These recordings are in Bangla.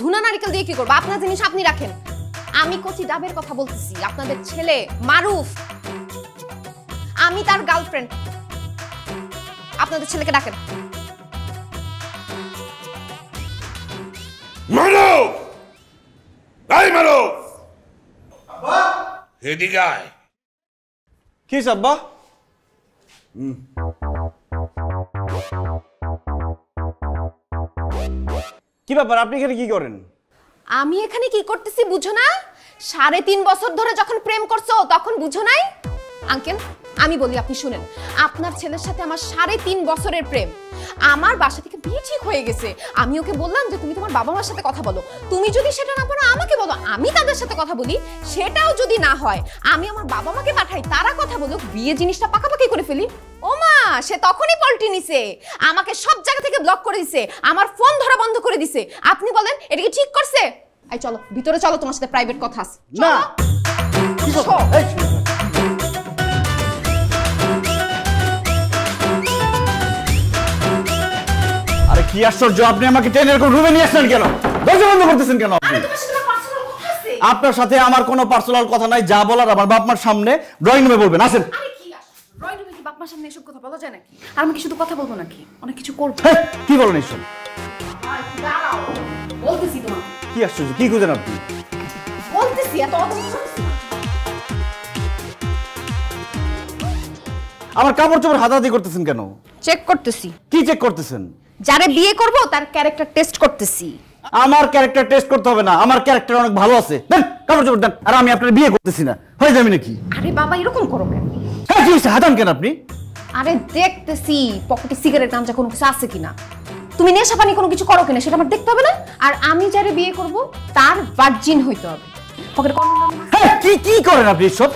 ঝুনা নারিকেল দিয়ে কি করবো? আপনার জিনিস আপনি রাখেন। আমি কচি ডাবের কথা বলতেছি, আপনাদের ছেলে মারুফ, আমি তার গার্লফ্রেন্ড। আপনাদের ছেলেকে ডাকেন। মারুফ, এই মারুফ, আব্বা এদিকে আয়। কি আব্বা? কি ব্যাপার, আপনি এখানে কি করেন? আমি এখানে কি করতেছি বুঝো না? 3.5 বছর ধরে যখন প্রেম করছো তখন বুঝো নাই? আঙ্কেল আমি বলি, আপনি শুনেন। আপনার ছেলের সাথে আমার 3.5 বছরের প্রেম। আমার বাসা থেকে বিয়ে ঠিক হয়ে গেছে। আমি ওকে বললাম যে তুমি তোমার বাবা মার সাথে কথা বলো, তুমি যদি সেটা না পারো আমাকে বলো, আমি তাদের সাথে কথা বলি। সেটাও যদি না হয় আমি আমার বাবা মাকে পাঠাই, তারা কথা বলুক, বিয়ে জিনিসটা পাকাপাকি করে ফেলি। ও মা, সে তখনই পল্টি নিছে, আমাকে সব জায়গা থেকে ব্লক করে দিছে, আমার ফোন ধরা বন্ধ করে দিছে। আপনি বলেন এটা কি ঠিক করছে? এই চলো ভিতরে চলো, তোমার সাথে প্রাইভেট কথা আছে। না আরে কি আশ্চর্য, আপনি আমাকে টেনে এরকম রুমে নিয়ে আসলেন কেন? দরজা বন্ধ করতেছেন কেন আপনি? আপনার সাথে আমার কোনো পার্সোনাল কথা নাই, যা বলার আমার বাপ মার সামনে ড্রয়িং রুমে বলবেন। আসেন। ড্রয়িং রুমে কি বাপ মার সামনে এসব কথা বলা যায় নাকি? আর আমি কি শুধু কথা বলবো নাকি, অনেক কিছু করব। কি বলেন এইসব? বলতেছি তোমার। কি আশ্চর্য, কি খুঁজেন আপনি? বলতেছি এত আমার কাপড় চোপড় হাতাহাতি করতেছেন কেন? চেক করতেছি। কি চেক করতেছেন? যারে বিয়ে করব তার ক্যারেক্টার টেস্ট করতেছি। আমার ক্যারেক্টার টেস্ট করতে হবে না, আমার ক্যারেক্টার অনেক ভালো আছে। দেন কাপড় চোপড় দেন। আর আমি আপনার বিয়ে করতেছি না, হয়ে যাবে নাকি? আরে বাবা এরকম করো কেন? হ্যাঁ কি হয়েছে, হাতান কেন আপনি? আরে দেখতেছি পকেটে সিগারেট গাঁজা কোনো কিছু আছে কিনা, তুমি নেশা পানি কোনো কিছু করো কিনা সেটা আমার দেখতে হবে না? আর আমি যারে বিয়ে করব তার ভার্জিন হইতে হবে। পকেটে কন্ডম। হ্যাঁ কি কি করেন আপনি সব?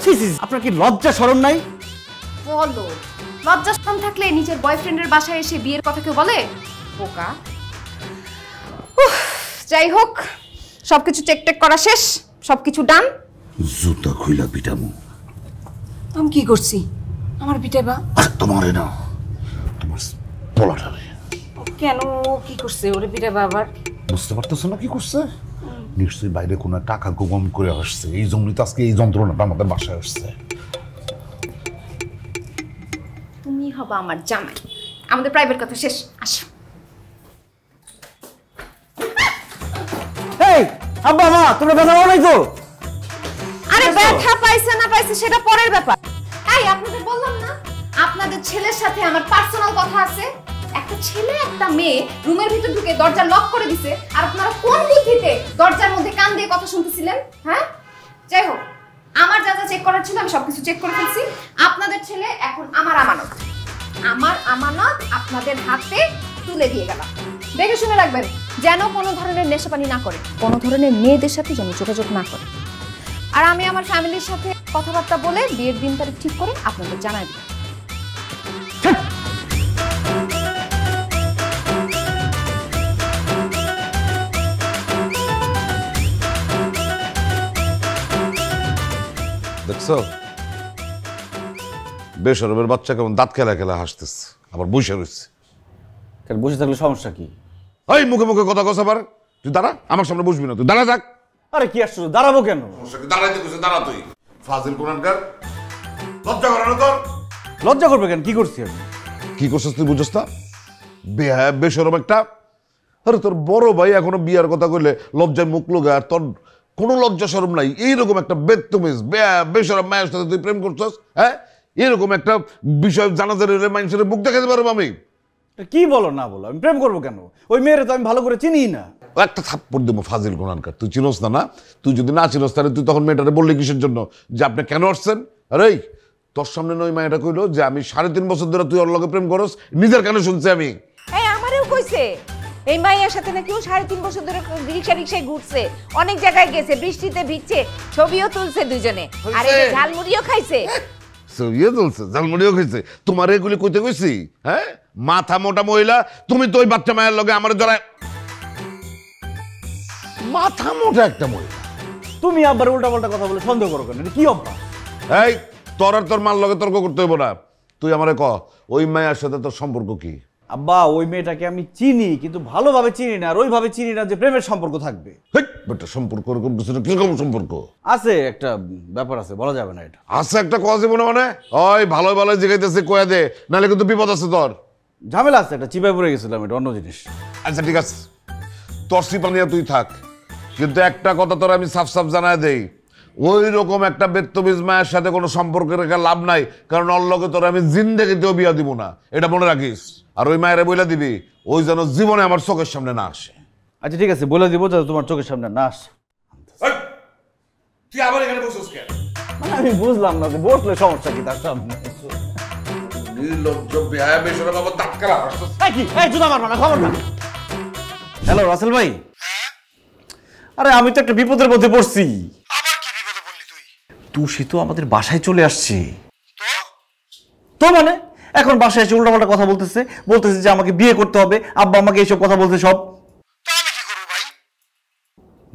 আপনার কি লজ্জা শরম নাই? বলো, লজ্জা শরম থাকলে নিজের বয়ফ্রেন্ডের বাসায় এসে বিয়ের কথা কেউ বলে? বোকা। যাই হোক, সবকিছু চেক টেক করা শেষ, সবকিছু ডান। জুতা খুইলা পিটামু। আমি কি করছি? আমার পিটাইবা? আর তোমারে না, তোমার পোলাটারে। কেন, কি করছে? ওরে পিটাইবা আবার? বুঝতে পারতেছ না কি করছে? নিশ্চয়ই বাইরে কোনো টাকা গম করে আসছে, এই জন্যই তো আজকে এই যন্ত্রণাটা আমাদের বাসায় আসছে। তুমি হবা আমার জামাই। আমাদের প্রাইভেট কথা শেষ, আসো। এই আব্বা মা, তোমরা ব্যথা পাও নাই তো? আরে ব্যথা পাইছে না পাইছে সেটা পরের ব্যাপার। এই আপনাদের বললাম না আপনাদের ছেলের সাথে আমার পার্সোনাল কথা আছে। একটা ছেলে একটা মেয়ে রুমের ভিতর ঢুকে দরজা লক করে দিছে, আর আপনারা কোন বুদ্ধিতে দরজার মধ্যে কান দিয়ে কথা শুনতেছিলেন? হ্যাঁ যাই হোক, আমার যা যা চেক করার ছিল আমি সবকিছু চেক করে ফেলছি। আপনাদের ছেলে এখন আমার আমানত, আমার আমানত আপনাদের হাতে তুলে দিয়ে গেলাম। দেখে শুনে রাখবেন যেন কোনো ধরনের নেশাপানি না করে, কোনো ধরনের মেয়েদের সাথে যেন যোগাযোগ না করে। আর আমি আমার ফ্যামিলির সাথে কথাবার্তা বলে বিয়ের দিন তারিখ ঠিক করে আপনাদের জানাই দিই। দেখছো বেশরমের বাচ্চা কেমন দাঁত খেলা খেলা হাসতেছে, আবার বসে রয়েছে। বসে থাকলে সমস্যা কি? ওই মুখে মুখে কথা কস, আবার তুই দাঁড়া, আমার সামনে বসবি না, তুই দাঁড়া থাক। আরে কি আশ্চর্য, দাঁড়াবো কেন? দাঁড়াইতে কইছে দাঁড়া তুই। ফাজিল কোরআনকার, লজ্জা করে না তোর? লজ্জা করবে কেন? কি করছি আমি? কি করছিস তুই বুঝছ না? বেহায়া বেশরম একটা। আরে তোর বড় ভাই এখনো বিয়ার কথা কইলে লজ্জায় মুখ লোগে, আর তোর কোনো লজ্জা শরম নাই। এইরকম একটা বেদতমিজ বেশরম মায়ের সাথে তুই প্রেম করছস? হ্যাঁ, এরকম একটা বিষয় জানাজার মানুষের মুখ দেখাতে পারবো আমি? কি বলো না বলো, আমি প্রেম করবো কেন? ওই মেয়েরে তো আমি ভালো করে চিনি না। একটা থাপ্পড় দেবো ফাজিল কোরআনকার। তুই চিনোস না? না, তুই যদি না চিনোস তাহলে তুই তখন মেয়েটারে বললি কিসের জন্য যে আপনি কেন আসছেন? আরে তোর সামনে নয় মায়েটা কইলো যে আমি 3.5 বছর ধরে তুই ওর লগে প্রেম করস, নিজের কানে শুনছি আমি। এই আমারও কইছে এই মাইয়ার সাথে নাকি ও 3.5 বছর ধরে রিক্সায় ঘুরছে, অনেক জায়গায় গেছে, বৃষ্টিতে ভিজছে, ছবিও তুলছে দুজনে, আর এই ঝালমুড়িও খাইছে। ছবিও তুলছে, ঝালমুড়িও খাইছে। তোমার এগুলি কইতে কইছি? হ্যাঁ, মাথা মোটা মহিলা তুমি তো ওই বাচ্চা মায়ের লগে আমার জড়ায়। মাথা মোটা একটা মহিলা, তুমি আবার উল্টা পাল্টা কথা বলে সন্দেহ করো কেন? এটা কি অভ্যাস? এই তোর আর তোর মার লগে তর্ক করতে হইব না। তুই আমারে ক, ওই মায়ের সাথে তোর সম্পর্ক কি? আব্বা ওই মেয়েটাকে আমি চিনি, কিন্তু ভালোভাবে চিনি না, আর ওইভাবে চিনি না যে প্রেমের সম্পর্ক থাকবে। বেটা সম্পর্ক ওরকম কিছু না, কিরকম সম্পর্ক আছে একটা ব্যাপার আছে, বলা যাবে না এটা। আছে একটা কয়া জীবনে মানে ওই ভালো ভালো জিগাইতেছে কয়া দে, নাহলে কিন্তু বিপদ আছে তোর। ঝামেলা আছে, একটা চিপায় পড়ে গেছিলাম, এটা অন্য জিনিস। আচ্ছা ঠিক আছে, তোর সিপানিয়া তুই থাক, কিন্তু একটা কথা তোর আমি সাফ সাফ জানায় দেই, ওই রকম একটা বেত্তবিজ মায়ের সাথে কোনো সম্পর্ক রেখে লাভ নাই, কারণ ওর লগে তোর আমি জিন্দেগিতেও বিয়া দিব না, এটা মনে রাখিস। আর ওই মায়েরা বইলা দিবি ওই যেন জীবনে আমার চোখের সামনে না আসে। আচ্ছা ঠিক আছে, বলে দিব যাতে তোমার চোখের সামনে না আসে। তুই আবার এখানে বসছিস কেন? আমি বুঝলাম না যে বসলে সমস্যা কি তার সামনে। নির্লজ্জ বেহায়া বেশরা বাবা তাক্কারা হাসছিস। এই কি, এই জুতা মারবা না, খবর না। হ্যালো রাসেল ভাই। আরে আমি তো একটা বিপদের মধ্যে পড়ছি। আবার কি বিপদে পড়লি তুই? তুষি তো আমাদের বাসায় চলে আসছে। তো মানে এখন বাসায় এসে উল্টাপাল্টা কথা বলতেছে যে আমাকে বিয়ে করতে হবে, আব্বা আমাকে এইসব কথা বলছে সব। তা আমি কি করবো ভাই?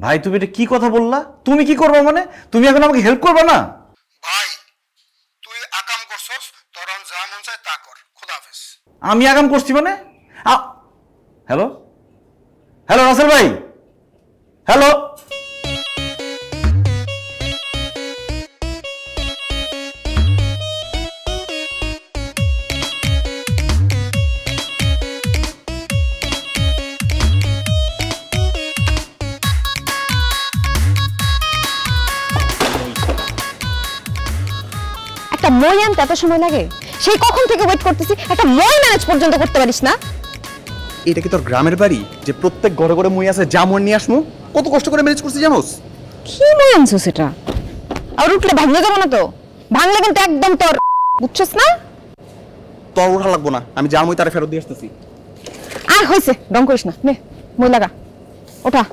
ভাই তুমি এটা কি কথা বললা? তুমি কি করবা মানে? তুমি এখন আমাকে হেল্প করবা না? ভাই তুই আকাম করছস, তোর যা মন চায় তা কর। খোদা হাফেজ। আমি আগাম করছি মানে? হ্যালো হ্যালো রাসেল ভাই, হ্যালো। একটা মই আনতে এত সময় লাগে? সেই কখন থেকে ওয়েট করতেছি, একটা মই ম্যানেজ পর্যন্ত করতে পারিস না? এটা কি তোর গ্রামের বাড়ি যে প্রত্যেক ঘরে ঘরে মই আছে, যা মই নিয়ে আসমু? কত কষ্ট করে ম্যানেজ করছিস জানোস? কি মই আনছো সেটা? আর উঠলে ভাঙলে যাবো না তো? ভাঙলে কিন্তু একদম তোর, বুঝছস না? তোর ওঠা লাগবো না, আমি যা মই তারে ফেরত দিয়ে আসতেছি। আর হয়েছে, ডং করিস না, নে মই লাগা, ওঠা।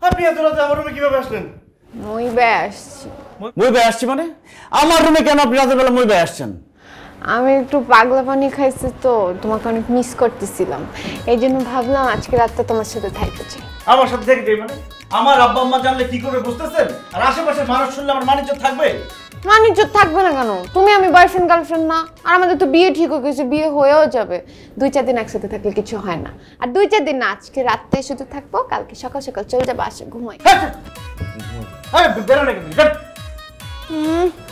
আপনি এত রাতে আমার রুমে কিভাবে আসলেন? মই বে আসছি। মই ভাই আসছি মানে? আমার রুমে কেন আপনি রাতের বেলা মই ভাই আসছেন? আমি একটু পাগলা পানি খাইছি তো, তোমাকে অনেক মিস করতেছিলাম, এই জন্য ভাবলাম আজকে রাতটা তোমার সাথে থাকতে চাই। আমার সাথে থেকে যাই মানে? আমার আব্বা আম্মা জানলে কি করবে বুঝতেছেন? আর আশেপাশের মানুষ শুনলে আমার মানিজ্য থাকবে? মানিজ্য থাকবে না কেন? তুমি আমি বয়ফ্রেন্ড গার্লফ্রেন্ড না? আর আমাদের তো বিয়ে ঠিক হয়ে গেছে, বিয়ে হয়েও যাবে। 2-4 দিন একসাথে থাকলে কিছু হয় না। আর 2-4 দিন না, আজকে রাতটাই শুধু থাকবো, কালকে সকাল সকাল চলে যাবো, আসে ঘুমাই।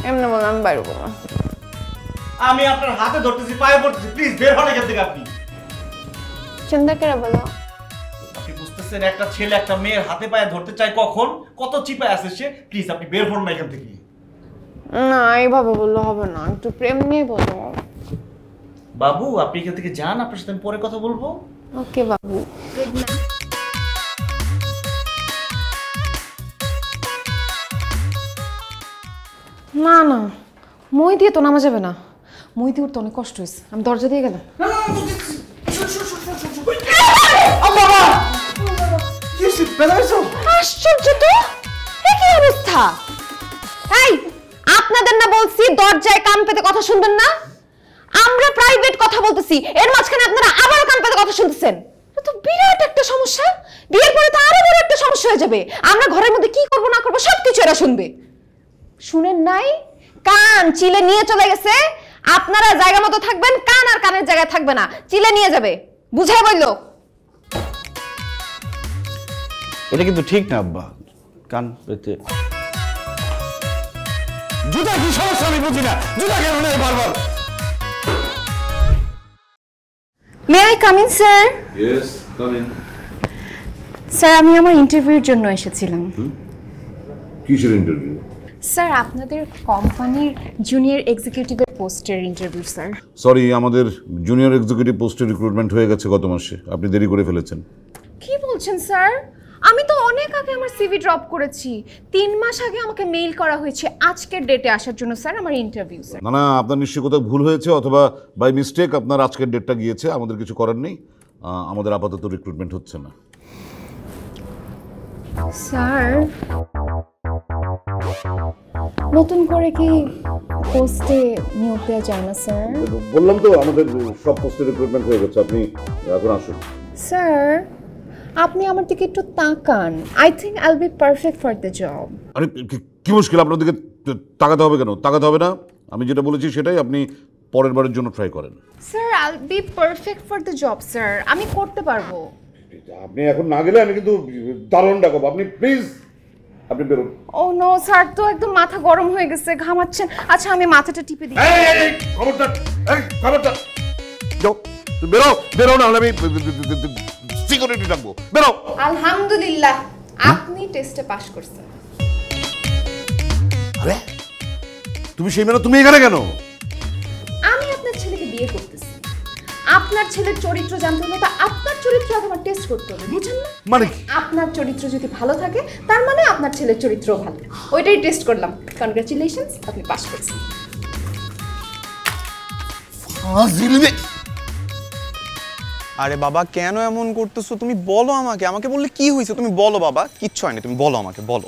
এমনি বলো, আমি বাইরে বলবো। আমি আপনার হাতে ধরতেছি, পায়ে পড়তেছি, প্লিজ বের হন এখান থেকে। আপনি চিন্তা করে বলো। আপনি বুঝতেছেন একটা ছেলে একটা মেয়ের হাতে পায়ে ধরতে চায় কখন, কত চিপায় আছে সে? প্লিজ আপনি বের হন না এখান থেকে। না এইভাবে বললে হবে না, একটু প্রেম নিয়ে বলো। বাবু আপনি এখান থেকে যান, আপনার সাথে আমি পরে কথা বলবো। ওকে বাবু, গুড নাইট। না না, মই দিয়ে তো নামা যাবে না, মই দিয়ে উঠতে অনেক কষ্ট হয়েছে, আমি দরজা দিয়ে গেলাম। আশ্চর্য তো, কি অবস্থা! এই আপনাদের না বলছি দরজায় কান পেতে কথা শুনবেন না? আমরা প্রাইভেট কথা বলতেছি, এর মাঝখানে আপনারা আবার কান পেতে কথা শুনতেছেন। এটা তো বিরাট একটা সমস্যা। বিয়ের পরে তো আরো বড় একটা সমস্যা হয়ে যাবে। আমরা ঘরের মধ্যে কি করব না করব সবকিছু এরা শুনবে। শুনেন নাই? কান চিলে নিয়ে চলে গেছে। আপনারা জায়গা মতো থাকবেন, কান আর কানের জায়গায় থাকবে না, চিলে নিয়ে যাবে। বুঝাই বললো? এটা কিন্তু ঠিক না আব্বা, কান পেতে। জুতা কি সমস্যা আমি বুঝি না, জুতা কেন নেই বারবার? May I come in sir? Yes, come in. Sir আমি আমার ইন্টারভিউর জন্য এসেছিলাম। কিসের ইন্টারভিউ? স্যার আপনাদের কোম্পানির জুনিয়র এক্সিকিউটিভের পোস্টের ইন্টারভিউ স্যার। সরি, আমাদের জুনিয়র এক্সিকিউটিভ পোস্টে রিক্রুটমেন্ট হয়ে গেছে গত মাসে। আপনি দেরি করে ফেলেছেন। কি বলছেন স্যার? আমি তো অনেক আগে আমার সিভি ড্রপ করেছি। 3 মাস আগে আমাকে মেইল করা হয়েছে আজকের ডেটে আসার জন্য স্যার, আমার ইন্টারভিউ স্যার। না, আপনার নিশ্চয়ই কোথাও ভুল হয়েছে, অথবা বাই মিস্টেক আপনার আজকের ডেটটা গিয়েছে। আমাদের কিছু করার নেই, আমাদের আপাতত রিক্রুটমেন্ট হচ্ছে না। স্যার নতুন করে কি পোস্টে নিয়োগ দেওয়া যায় না স্যার? বললাম তো আমাদের সব পোস্টে রিক্রুটমেন্ট হয়ে গেছে, আপনি এখন আসুন। স্যার আপনি আমার দিকে একটু তাকান। I think I will be perfect for the job. আরে কি মুশকিল, আপনার দিকে তাকাতে হবে কেন? তাকাতে হবে না, আমি যেটা বলেছি সেটাই। আপনি পরের বারের জন্য ট্রাই করেন। Sir I will be perfect for the job sir, আমি করতে পারবো। আপনি এখন না গেলে আমি কিন্তু দারুণ ডাকব। আপনি প্লিজ, আপনি বেরোন। ও নো স্যার, তো একদম মাথা গরম হয়ে গেছে, ঘামাচ্ছেন। আচ্ছা আমি মাথাটা টিপে দিই। খবরদার, খবরদার, যাও বেরো, বেরো না হলে আমি সিকিউরিটি ডাকবো। বেরো। আলহামদুলিল্লাহ আপনি টেস্টে পাস করছেন। আরে তুমি সেই মেয়ে, তুমি এখানে কেন? আমি আপনার ছেলেকে বিয়ে করতেছি। আপনার ছেলের চরিত্র জানতে হলে তো আপনার চরিত্র আগে আমার টেস্ট করতে হবে, বুঝছেন না? মানে কি? আপনার চরিত্র যদি ভালো থাকে তার মানে আপনার ছেলের চরিত্রও ভালো। ওইটাই টেস্ট করলাম। কনগ্রাচুলেশনস, আপনি পাস করেছেন। আরে বাবা কেন এমন করতেছো? তুমি বলো আমাকে, আমাকে বললে কি হয়েছে? তুমি বলো বাবা, কিচ্ছু হয়নি, তুমি বলো আমাকে, বলো।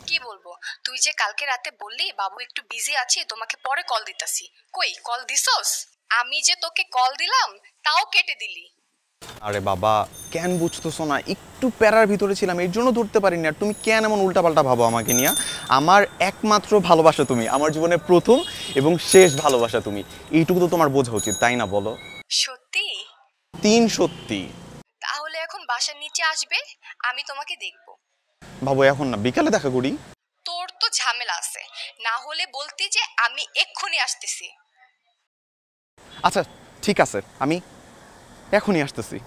কি বলবো? তুই যে কালকে রাতে বললি বাবু একটু বিজি আছে, তোমাকে পরে কল দিতাছি। কই কল দিছস? আমি যে তোকে কল দিলাম তাও কেটে দিলি। আরে বাবা কেন বুঝতেছো না? একটু প্যারার ভিতরে ছিলাম, এর জন্য ধরতে পারিনি। আর তুমি কেন এমন উল্টাপাল্টা ভাবো আমাকে নিয়ে? আমার একমাত্র ভালোবাসা তুমি, আমার জীবনের প্রথম এবং শেষ ভালোবাসা তুমি। এইটুকু তো তোমার বোঝা উচিত, তাই না বলো? সত্যি? 3 সত্যি। তাহলে এখন বাসার নিচে আসবে, আমি তোমাকে দেখব। বাবু এখন না, বিকালে দেখা করি। তোর তো ঝামেলা আছে, না হলে বলতি যে আমি এক্ষুনি আসতেছি। আচ্ছা ঠিক আছে, আমি এখনই আসতেছি।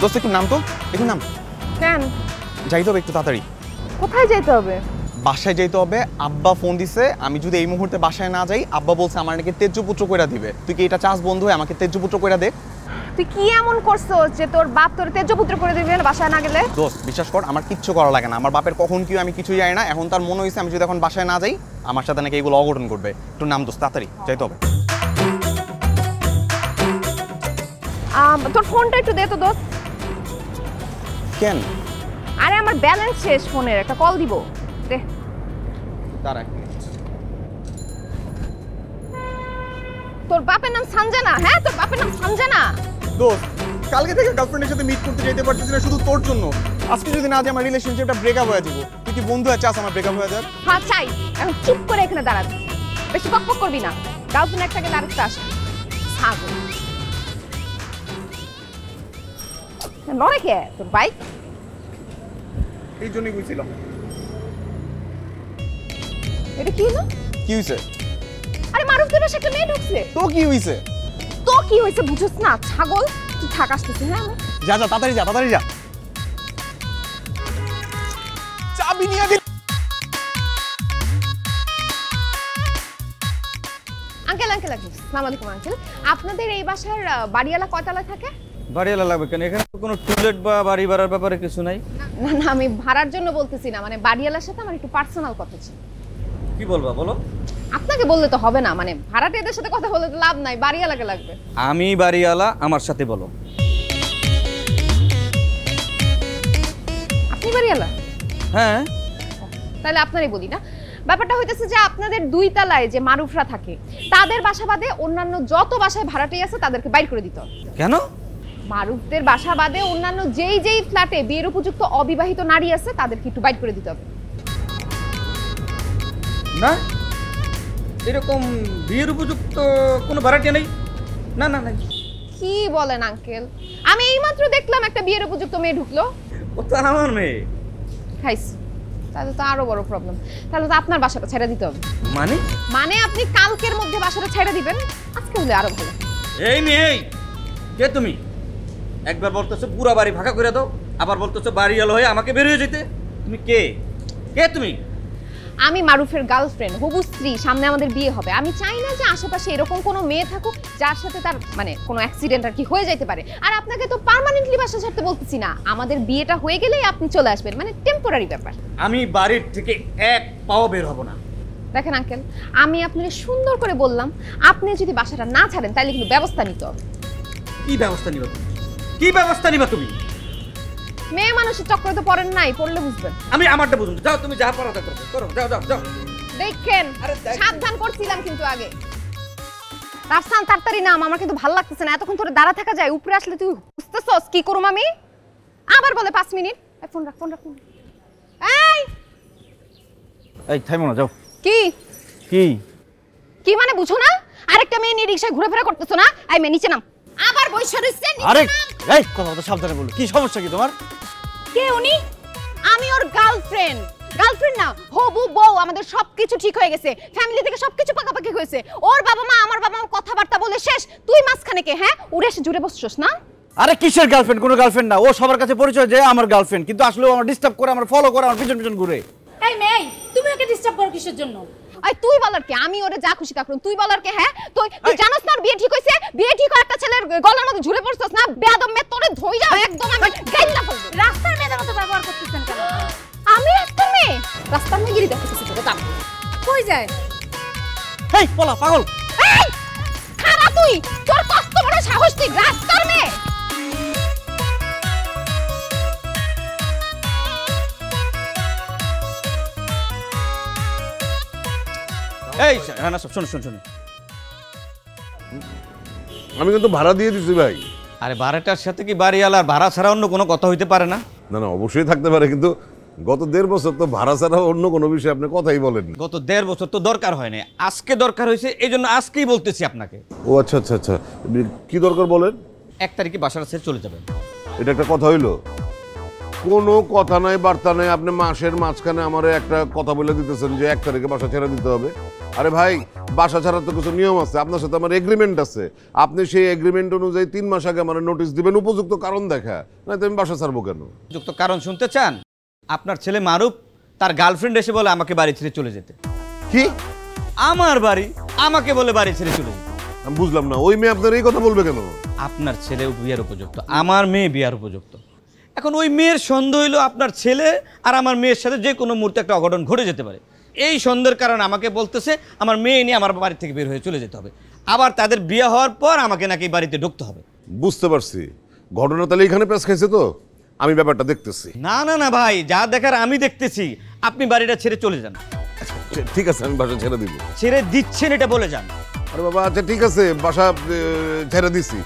দোস্ত একটু নাম তো, একটু নাম। কেন? যাইতে হবে একটু তাড়াতাড়ি। কোথায় যেতে হবে? বাসায় যাইতে হবে। আব্বা ফোন দিছে, আমি যদি এই মুহূর্তে বাসায় না যাই, আব্বা বলছে আমার নাকি তেজ্যপুত্র কইরা দিবে। তুই কি এটা চাস বন্ধু হয়ে আমাকে তেজ্যপুত্র কইরা দে? তুই কি এমন করছো যে তোর বাপ তোর তেজপুত্র করে দিবে বাসায় না গেলে? দোস্ত বিশ্বাস কর, আমার কিচ্ছু করা লাগে না। আমার বাপের কখন কি আমি কিছুই জানি না। এখন তার মনে হয়েছে আমি যদি এখন বাসায় না যাই আমার সাথে নাকি এগুলো অঘটন করবে। একটু নাম দোস্ত, তাড়াতাড়ি যাইতে হবে। তোর ফোনটা একটু দে তো দোস্ত। কেন? আরে আমার ব্যালেন্স শেষ ফোনের, একটা কল দিব, দে। দাঁড়া এক মিনিট। তোর বাপের নাম সঞ্জনা? হ্যাঁ তোর বাপের নাম সঞ্জনা? দোস্ত কালকে থেকে গার্লফ্রেন্ডের সাথে মিট করতে যেতে পারতেছি না শুধু তোর জন্য। আজকে যদি না যাই আমার রিলেশনশিপটা ব্রেকআপ হয়ে যাবো। তুই কি বন্ধু আছে আমার ব্রেকআপ হয়ে যাক? হ্যাঁ চাই। এখন চুপ করে এখানে দাঁড়াবি, বেশি বকবক করবি না। গার্লফ্রেন্ড একটা গেলে আরেকটা আসবে। ছাগল লড়ে কে তোর বাইক? এই জন্যই বুঝছিলাম। এটা কি হলো? কি হয়েছে? আরে মারুফদের বাসায় একটা মেয়ে ঢুকছে। তো কি হয়েছে? তো কি হয়েছে বুঝছ না? ছাগল তুই থাক, আসতেছিস। হ্যাঁ যা যা তাড়াতাড়ি যা, তাড়াতাড়ি যা। চাবি নিয়ে দিল। আঙ্কেল আঙ্কেল আঙ্কেল আসসালামু আলাইকুম আঙ্কেল। আপনাদের এই বাসার বাড়িওয়ালা কয়তলা থাকে? বাড়িওয়ালা লাগবে কেন? এখানে তো কোনো টুলেট বা বাড়ি ভাড়ার ব্যাপারে কিছু নাই। না না আমি ভাড়ার জন্য বলতেছি না, মানে বাড়িওয়ালার সাথে আমার একটু পার্সোনাল কথা ছিল। কি বলবা বলো? আপনাকে বললে তো হবে না, মানে ভাড়াটিয়াদের সাথে কথা বললে তো লাভ নাই, বাড়িওয়ালাকে লাগবে। আমি বাড়িওয়ালা, আমার সাথে বলো। আপনি বাড়িওয়ালা? হ্যাঁ। তাহলে আপনারই বলি না। ব্যাপারটা হইতেছে যে আপনাদের 2 তলায় যে মারুফরা থাকে তাদের বাসা বাদে অন্যান্য যত বাসায় ভাড়াটি আছে তাদেরকে বাইর করে দিতে হবে। কেন? মারুফদের বাসা বাদে অন্যান্য যেই যেই ফ্ল্যাটে বিয়ের উপযুক্ত অবিবাহিত নারী আছে তাদেরকে একটু বাইর করে দিতে হবে। না এরকম বিয়ের উপযুক্ত কোনো ভাড়াটিয়া নেই। না না নাই। কি বলেন আঙ্কেল? আমি এইমাত্র দেখলাম একটা বিয়ের উপযুক্ত মেয়ে ঢুকলো। ও তো আমার মেয়ে। খাইস, তাহলে তো আরো বড় প্রবলেম। তাহলে তো আপনার বাসাটা ছেড়ে দিতে হবে। মানে আপনি কালকের মধ্যে বাসাটা ছেড়ে দিবেন, আজকে হলে আরো ভালো। এই মেয়ে কে তুমি? একবার বলতেছো পুরো বাড়ি ফাঁকা করে দাও, আবার বলতেছো বাড়ি এলো হয়ে আমাকে বেরিয়ে যেতে। তুমি কে? কে তুমি? আমি মারুফের গার্লফ্রেন্ড, হবু স্ত্রী। সামনে আমাদের বিয়ে হবে। আমি চাই না যে আশেপাশে এরকম কোনো মেয়ে থাকুক যার সাথে তার মানে কোনো অ্যাক্সিডেন্ট আর কি হয়ে যেতে পারে। আর আপনাকে তো পার্মানেন্টলি বাসা ছাড়তে বলতেছি না, আমাদের বিয়েটা হয়ে গেলেই আপনি চলে আসবেন, মানে টেম্পোরারি ব্যাপার। আমি বাড়ির থেকে এক পাও বের হব না। দেখেন আঙ্কেল, আমি আপনাকে সুন্দর করে বললাম, আপনি যদি বাসাটা না ছাড়েন তাহলে কিন্তু ব্যবস্থা নিতে হবে। কি ব্যবস্থা নিবা তুমি? কি ব্যবস্থা নিবা তুমি? মেয়ে মানুষের চক্করে তো পড়েন নাই, পড়লে বুঝবেন। আমি আমারটা বুঝুন। যাও তুমি যা পারো তা করো, করো, যাও যাও যাও। দেখেন সাবধান করছিলাম কিন্তু আগে। রাফসান তাড়াতাড়ি নাম, আমার কিন্তু ভালো লাগতেছে না, এতক্ষণ ধরে দাঁড়া থাকা যায়। উপরে আসলে তুই বুঝতেছস কি করুম আমি? আবার বলে 5 মিনিট। ফোন রাখ, ফোন রাখ। এই থামো না, যাও। কি কি কি মানে বুঝো না? আরেকটা মেয়ে নিয়ে রিকশায় ঘুরেফেরা করতেছো না? এই মেয়ে নিচে নাম। আবার বইসা রইছে। আরে এই কথা বলতে সাবধানে বলো। কি সমস্যা কি তোমার? কে উনি? আমি ওর গার্লফ্রেন্ড। গার্লফ্রেন্ড না, হবু বউ। আমাদের সবকিছু ঠিক হয়ে গেছে, ফ্যামিলি থেকে সবকিছু পাকাপাকি হয়েছে। ওর বাবা মা আমার বাবা মা কথাবার্তা বলে শেষ। তুই মাঝখানে কে? হ্যাঁ, উড়ে এসে জুড়ে বসছস না? আরে কিসের গার্লফ্রেন্ড? কোনো গার্লফ্রেন্ড না। ও সবার কাছে পরিচয় যে আমার গার্লফ্রেন্ড, কিন্তু আসলে ও আমার ডিস্টার্ব করে, আমার ফলো করে, আমার পিছন পিছন ঘুরে। এই মেয়ে, তুমি ওকে ডিস্টার্ব করো কিসের জন্য? আই তুই বলার কে? আমি ওরে যা খুশি তা করুম, তুই বলার কে? হ্যাঁ, তুই জানোস না ওর বিয়ে ঠিক হইছে? বিয়ে ঠিক হয় একটা ছেলের গলার মধ্যে ঝুলে পড়ছস না? বেয়াদব মেয়ে, তোরে ধইরা একদম আমি গাইলা ফেলবো। রাস্তার মেয়েদের মতো ব্যবহার করতেছেন কেন? আমি রাস্তার মেয়ে? রাস্তার মেয়ে গিরি দেখতেছিস তোকে? দাম কই যায়? এই পলা পাগল। এই খারাপ তুই, তোর কত বড় সাহস, তুই রাস্তার মেয়ে? এই রানা সব শুন শুন শুন। আমি কিন্তু ভাড়া দিয়ে দিছি ভাই। আরে ভাড়াটার সাথে কি বাড়িওয়ালার ভাড়া ছাড়া অন্য কোনো কথা হইতে পারে না? না না, অবশ্যই থাকতে পারে, কিন্তু গত 1.5 বছর তো ভাড়া ছাড়া অন্য কোনো বিষয়ে আপনি কথাই বলেন। গত 1.5 বছর তো দরকার হয় না, আজকে দরকার হয়েছে, এই জন্য আজকেই বলতেছি আপনাকে। ও আচ্ছা আচ্ছা আচ্ছা, কি দরকার বলেন? 1 তারিখে বাসাটা ছেড়ে চলে যাবেন। এটা একটা কথা হইলো? কোনো কথা নাই, বার্তা নাই। আপনি মাসের মাঝখানে আমারে একটা কথা বলে দিতেছেন যে 1 তারিখে বাসা ছেড়ে দিতে হবে। আরে ভাই, বাসা ছাড়ার তো কিছু নিয়ম আছে, আপনার সাথে আমার এগ্রিমেন্ট আছে। আপনি সেই এগ্রিমেন্ট অনুযায়ী 3 মাস আগে আমার নোটিশ দিবেন, উপযুক্ত কারণ দেখা, না তো আমি বাসা ছাড়বো কেন? উপযুক্ত কারণ শুনতে চান? আপনার ছেলে মারুফ তার গার্লফ্রেন্ড এসে বলে আমাকে বাড়ি ছেড়ে চলে যেতে। কি? আমার বাড়ি আমাকে বলে বাড়ি ছেড়ে চলে যেতে। আমি বুঝলাম না, ওই মেয়ে আপনার এই কথা বলবে কেন? আপনার ছেলে বিয়ার উপযুক্ত, আমার মেয়ে বিয়ার উপযুক্ত। এখন ওই মেয়ের সন্দেহ হইলো আপনার ছেলে আর আমার মেয়ের সাথে যে কোনো মুহূর্তে একটা অঘটন ঘটে যেতে পারে। এই সন্দেহের কারণে আমাকে বলতেছে আমার মেয়ে নিয়ে আমার বাড়ি থেকে বের হয়ে চলে যেতে হবে। আবার তাদের বিয়ে হওয়ার পর আমাকে নাকি বাড়িতে ঢুকতে হবে। বুঝতে পারছি, ঘটনা তাহলে এখানে পেশ খাইছে। তো আমি ব্যাপারটা দেখতেছি। না না না ভাই, যা দেখার আমি দেখতেছি। আপনি বাড়িটা ছেড়ে চলে যান। ঠিক আছে, আমি বাসা ছেড়ে দিব। ছেড়ে দিচ্ছেন এটা বলে যান। আরে বাবা, আচ্ছা ঠিক আছে, বাসা ছেড়ে দিছি।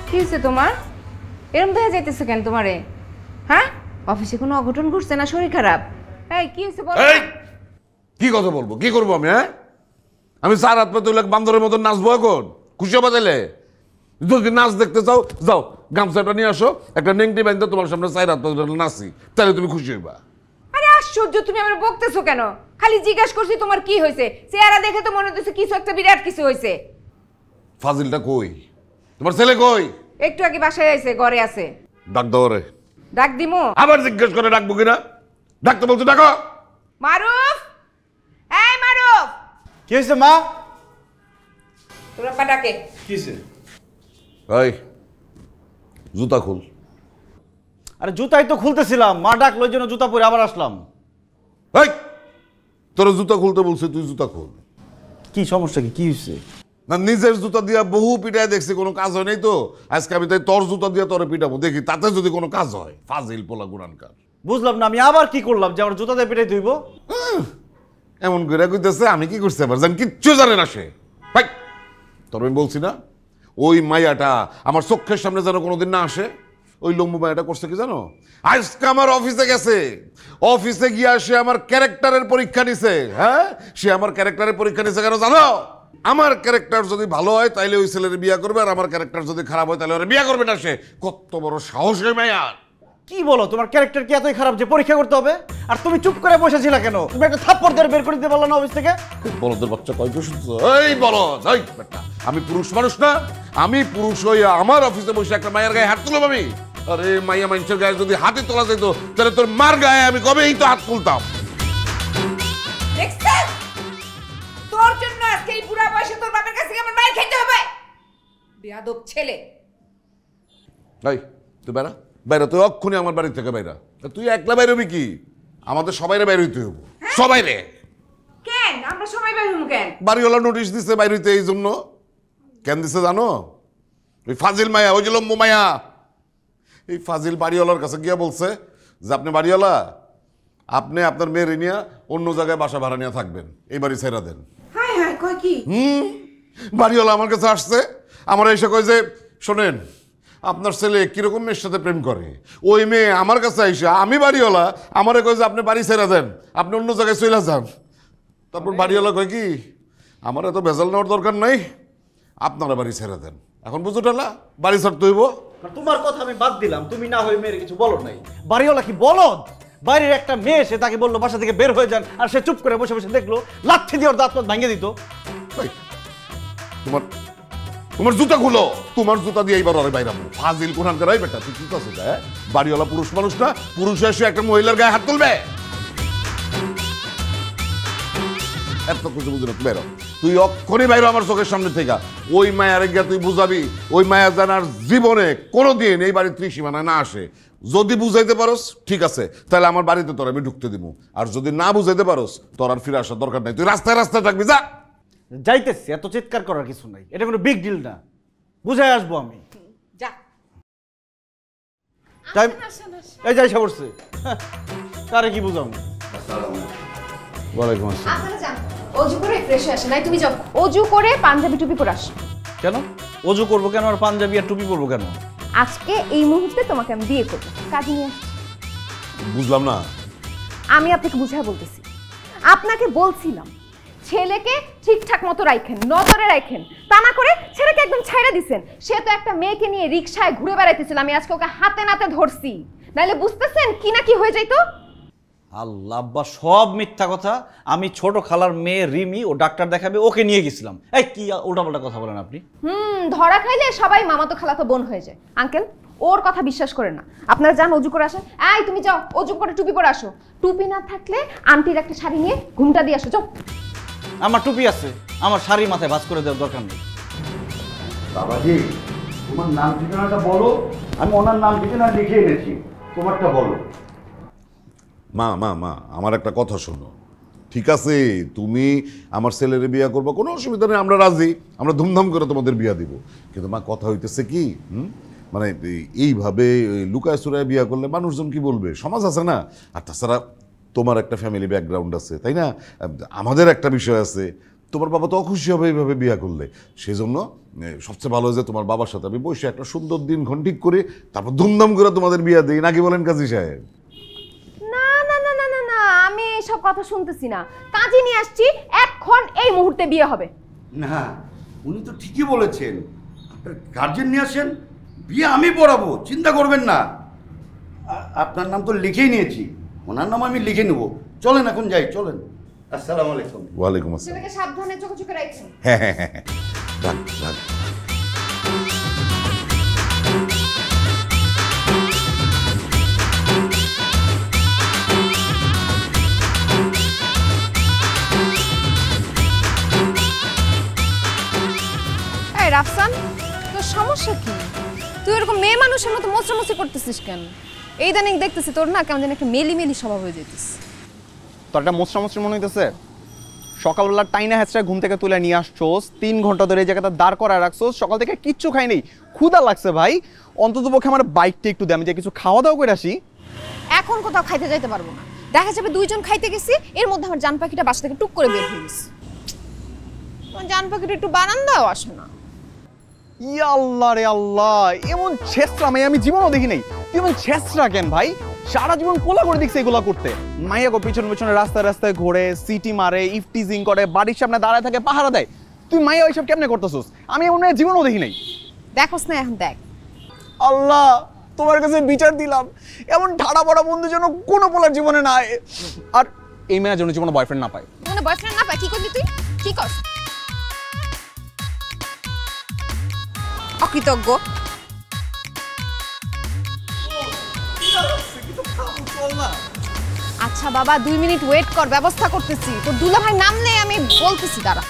কি হয়েছে তোমার? এরকম দেখা যাইতেছে কেন তোমারে? হ্যাঁ, অফিসে কোনো অঘটন ঘটছে না? শরীর খারাপ? এই কি হয়েছে বলো? এই কি কথা বলবো, কি করবো আমি? হ্যাঁ, আমি 4 হাত পাতে বান্দরের মতন নাচবো এখন? খুশি হবা তাইলে? যদি নাচ দেখতে চাও যাও, গামছাটা নিয়ে আসো, একটা নেংটি বাঁধতে তোমার সামনে 4 হাত পাতে নাচি, তাহলে তুমি খুশি হইবা। আরে আশ্চর্য, তুমি আমার বকতেছো কেন? খালি জিজ্ঞাসা করছি তোমার কি হয়েছে। চেহারা দেখে তো মনে হচ্ছে কিছু একটা বিরাট কিছু হয়েছে। ফাজিলটা কই? তোমার ছেলে কই? একটু আগে বাসায় আইছে, ঘরে আছে। ডাক দাও রে। ডাক দিমু? আবার জিজ্ঞেস করে ডাকবো কিনা? ডাকতে বলছো, ডাকো। মারুফ, এই মারুফ। কি হয়েছে মা? তোর আপা ডাকে। কিসে? এই জুতা খুল। আরে জুতাই তো খুলতেছিলাম, মা ডাকলো ওই জন্য জুতা পরে আবার আসলাম। এই তোর জুতা খুলতে বলছে, তুই জুতা খুল। কি সমস্যা? কি হয়েছে? না, নিজের জুতা দিয়া বহু পিটায় দেখছি, কোনো কাজ হয় নাই তো আজকে আমি তাই তোর জুতা দিয়া তোরে পিটাবো, দেখি তাতে যদি কোনো কাজ হয়। ফাজিল পোলা গুনানকার। বুঝলাম না, আমি আবার কি করলাম যে আমার জুতা দিয়ে পিটাই ধুইব? এমন করে কইতেছে আমি কি করছি আবার, জান কিচ্ছু জানে না সে। ভাই তোর আমি বলছি না, ওই মাইয়াটা আমার চোখের সামনে যেন কোনোদিন না আসে। ওই লম্বু মাইয়াটা করছে কি জানো? আজকে আমার অফিসে গেছে, অফিসে গিয়ে সে আমার ক্যারেক্টারের পরীক্ষা নিছে। হ্যাঁ, সে আমার ক্যারেক্টারের পরীক্ষা নিছে কেন জানো? আমার ক্যারেক্টার যদি ভালো হয় তাইলে ওই ছেলের বিয়ে করবে, আর আমার ক্যারেক্টার যদি খারাপ হয় তাহলে ওরা বিয়ে করবে না। সে কত বড় সাহস হয় মায়ার! কি বলো, তোমার ক্যারেক্টার কি এতই খারাপ যে পরীক্ষা করতে হবে? আর তুমি চুপ করে বসেছিলা কেন? তুমি একটা থাপ্পড় দিয়ে বের করে দিতে পারলো না অফিস থেকে? বলদের বাচ্চা কয় তো শুনছো? এই বলদ, এই বেটা, আমি পুরুষ মানুষ না? আমি পুরুষ হইয়া আমার অফিসে বসে একটা মায়ের গায়ে হাত তুলব আমি? আরে মাইয়া মানুষের গায়ে যদি হাতে তোলা যেত তাহলে তোর মার গায়ে আমি কবেই তো হাত তুলতাম। তোর জন্য আজকে এই বুড়া বয়সে তোর বাবার কাছে আমার মায়ের খেতে হবে। বেয়াদব ছেলে। এই তুই বেড়া, বাইরে তুই অক্ষুনি আমার বাড়ি থেকে বাইরা। তুই একলা বাইরে হবি কি? আমাদের সবাইরে বাইরে হইতে হবো, সবাই রে। কেন আমরা সবাই বাইরে হবো কেন? বাড়িওয়ালা নোটিশ দিছে বাইরে হইতে, এই জন্য। কেন দিছে জানো? ওই ফাজিল মায়া, ওই যে লম্বু মায়া, এই ফাজিল বাড়িওয়ালার কাছে গিয়া বলছে যে আপনি বাড়িওয়ালা, আপনি আপনার মেয়ের নিয়ে অন্য জায়গায় বাসা ভাড়া নিয়ে থাকবেন, এই বাড়ি ছেড়া দেন। হাই হাই কয় কি? বাড়িওয়ালা আমার কাছে আসছে, আমার এসে কয় যে শোনেন আপনার ছেলে কিরকম মেয়ের সাথে প্রেম করে। ওই মেয়ে আমার কাছে আইসা, আমি বাড়িওয়ালা, আমারে কয় যে আপনি বাড়ি ছেড়া দেন, আপনি অন্য জায়গায় চলে যান। তারপর বাড়িওয়ালা কয় কি, আমার এত ভেজাল নেওয়ার দরকার নাই, আপনারা বাড়ি ছেড়ে দেন। এখন বুঝো টালা, বাড়ি ছাড়তে হইব। তোমার কথা আমি বাদ দিলাম, তুমি না হয়ে মেয়ের কিছু বলো নাই। বাড়িওয়ালা কি বলদ? বাইরের একটা মেয়ে, সে তাকে বললো বাসা থেকে বের হয়ে যান, আর সে চুপ করে বসে বসে দেখলো, লাথি দিয়ে ওর দাঁত ভাঙিয়ে দিত। তোমার তোমার জুতা খুলো, তোমার জুতা দিয়ে এইবার ওরে বাইরাবো। ফাজিল কোরআনকার এই বেটা, তুই কি করছিস? হ্যাঁ, বাড়িওয়ালা পুরুষ মানুষ না? পুরুষ এসে একটা মহিলার গায়ে হাত তুলবে? এত কিছু বুঝি না, তুই বেরো, তুই অক্ষরে বাইরো আমার চোখের সামনে থেকে। ওই মায়ের গিয়া তুই বুঝাবি, ওই মায়া যেন আর জীবনে কোনোদিন এই বাড়ির ত্রিসীমানায় না আসে। যদি বুঝাইতে পারোস ঠিক আছে, তাহলে আমার বাড়িতে তোর আমি ঢুকতে দিব। আর যদি না বুঝাইতে পারোস, তোর আর ফিরে আসার দরকার নাই, তুই রাস্তায় রাস্তায় থাকবি। যা। যাইতেছি, এত চিৎকার করার কিছু নাই, এটা কোনো বিগ ডিল না, বুঝাই আসবো আমি। যা। টাইম এই যাই সাবরছে, কারে কি বুঝাও? ওয়ালাইকুম আসসালাম। আপনারা যান, অজু করে ফ্রেশ হয়ে আসেন। নাই তুমি যাও, অজু করে পাঞ্জাবি টুপি পরে আসো। কেন অজু করবো কেন, আর পাঞ্জাবি আর টুপি পরবো কেন? আজকে এই মুহূর্তে তোমাকে আমি বিয়ে করবো, কাজে নিয়ে আসছি। বুঝলাম না। আমি আপনাকে বুঝায় বলতেছি, আপনাকে বলছিলাম ছেলেকে ঠিকঠাক মতো রাখেন, নজরে রাখেন, তা না করে ছেলেকে একদম ছাইড়া দিছেন। সে তো একটা মেয়েকে নিয়ে রিকশায় ঘুরে বেড়াইতেছিল, আমি আজকে ওকে হাতে নাতে ধরছি, নাইলে বুঝতেছেন কি না কি হয়ে যাইতো। আল্লাহ আব্বা, সব মিথ্যা কথা। আমি ছোট খালার মেয়ে রিমি, ও ডাক্তার দেখাবে, ওকে নিয়ে গেছিলাম। এই কি উল্টাপাল্টা কথা বলেন আপনি? ধরা খাইলে সবাই মামাতো খালাতো বোন হয়ে যায়। আঙ্কেল, ওর কথা বিশ্বাস করেন না। আপনারা যান, অজু করে আসেন। এই তুমি যাও, অজু করে টুপি পরে আসো। টুপি না থাকলে আন্টির একটা শাড়ি নিয়ে ঘুমটা দিয়ে আসো, যাও। আমার টুপি আছে, আমার শাড়ি মাথায় ভাঁজ করে দেওয়ার দরকার নেই। বাবাজি, তোমার নাম ঠিকানাটা বলো, আমি ওনার নাম ঠিকানা লিখে এনেছি, তোমারটা বলো। মা মা মা আমার একটা কথা শোনো, ঠিক আছে? তুমি আমার ছেলের বিয়ে করবো, কোনো অসুবিধা নেই, আমরা রাজি, আমরা ধুমধাম করে তোমাদের বিয়ে দিব। কিন্তু মা কথা হইতেছে কি, মানে এইভাবে লুকায় চুরায় বিয়ে করলে মানুষজন কি বলবে, সমাজ আছে না। আর তাছাড়া তোমার একটা ফ্যামিলি ব্যাকগ্রাউন্ড আছে, তাই না? আমাদের একটা বিষয় আছে, তোমার বাবা তো অখুশি হবে এইভাবে বিয়ে করলে। সেই জন্য সবচেয়ে ভালো যে তোমার বাবার সাথে আমি বসে একটা সুন্দর দিনক্ষণ ঠিক করে তারপর ধুমধাম করে তোমাদের বিয়ে দিই, নাকি বলেন কাজী সাহেব? আমি এইসব কথা শুনতেছি না, কাজে নিয়ে আসছি, এখন এই মুহূর্তে বিয়ে হবে। না, উনি তো ঠিকই বলেছেন, আপনার গার্জেন নিয়ে আসেন, বিয়ে আমি পড়াবো, চিন্তা করবেন না। আপনার নাম তো লিখেই নিয়েছি, ওনার নাম আমি লিখে নেব। চলেন এখন যাই, চলেন। আসসালামু আলাইকুম। ওয়ালাইকুম আসসালাম। ছেলেকে সাবধানে চোখে চোখে রাখছেন। হ্যাঁ হ্যাঁ হ্যাঁ, রাখ রাখ। এই রাফসান, তোর সমস্যা কি? তুই এরকম মেয়ে মানুষের মতো মোচড়ামুচি করতেছিস কেন? এই দানিং দেখতেছি তোর না কেমন যেন একটা মেলি মেলি স্বভাব হয়ে যেতিস। তোর একটা মোচড়ামুচড়ি মনে হইতেছে? সকালবেলা টাইনা হ্যাচড়া ঘুম থেকে তুলে নিয়ে আসছোস, 3 ঘন্টা ধরে এই জায়গাটা দাঁড় করায় রাখছোস, সকাল থেকে কিচ্ছু খাই নেই, ক্ষুধা লাগছে ভাই। অন্তত পক্ষে আমার বাইকটা একটু দে, আমি যে কিছু খাওয়া দাওয়া করে আসি। এখন কোথাও খাইতে যাইতে পারবো না, দেখা যাবে দুইজন খাইতে গেছি, এর মধ্যে আমার জান পাখিটা বাসা থেকে টুক করে বের হয়ে গেছে। তোমার জান পাখিটা একটু বারান্দাও আসে না। ইয়া আল্লাহ রে আল্লাহ, এমন ছেসরা মেয়ে আমি জীবনও দেখি নাই। তুই এমন ছেসরা কেন ভাই? সারা জীবন কোলা করে দেখছে এগুলা করতে। মাইয়া গো পিছনে পিছনে রাস্তায় রাস্তায় ঘোরে, সিটি মারে, ইফটিজিং করে, বাড়ির সামনে দাঁড়ায় থাকে, পাহারা দেয়। তুই মাইয়া ওইসব কেমনে করতেছস? আমি এমন মেয়ে জীবনও দেখি নাই। দেখোস না এখন দেখ। আল্লাহ তোমার কাছে বিচার দিলাম, এমন ঠাড়া বড়া বন্ধু যেন কোনো পোলার জীবনে নাই। আর এই মেয়ের জন্য জীবনে বয়ফ্রেন্ড না পায়। মানে বয়ফ্রেন্ড না পায়? কি করলি তুই? কি কর? অকৃতজ্ঞ। আচ্ছা বাবা 2 মিনিট ওয়েট কর, ব্যবস্থা করতেছি। তোর দুলাভাই নাম নেই, আমি বলতেছি দাঁড়া।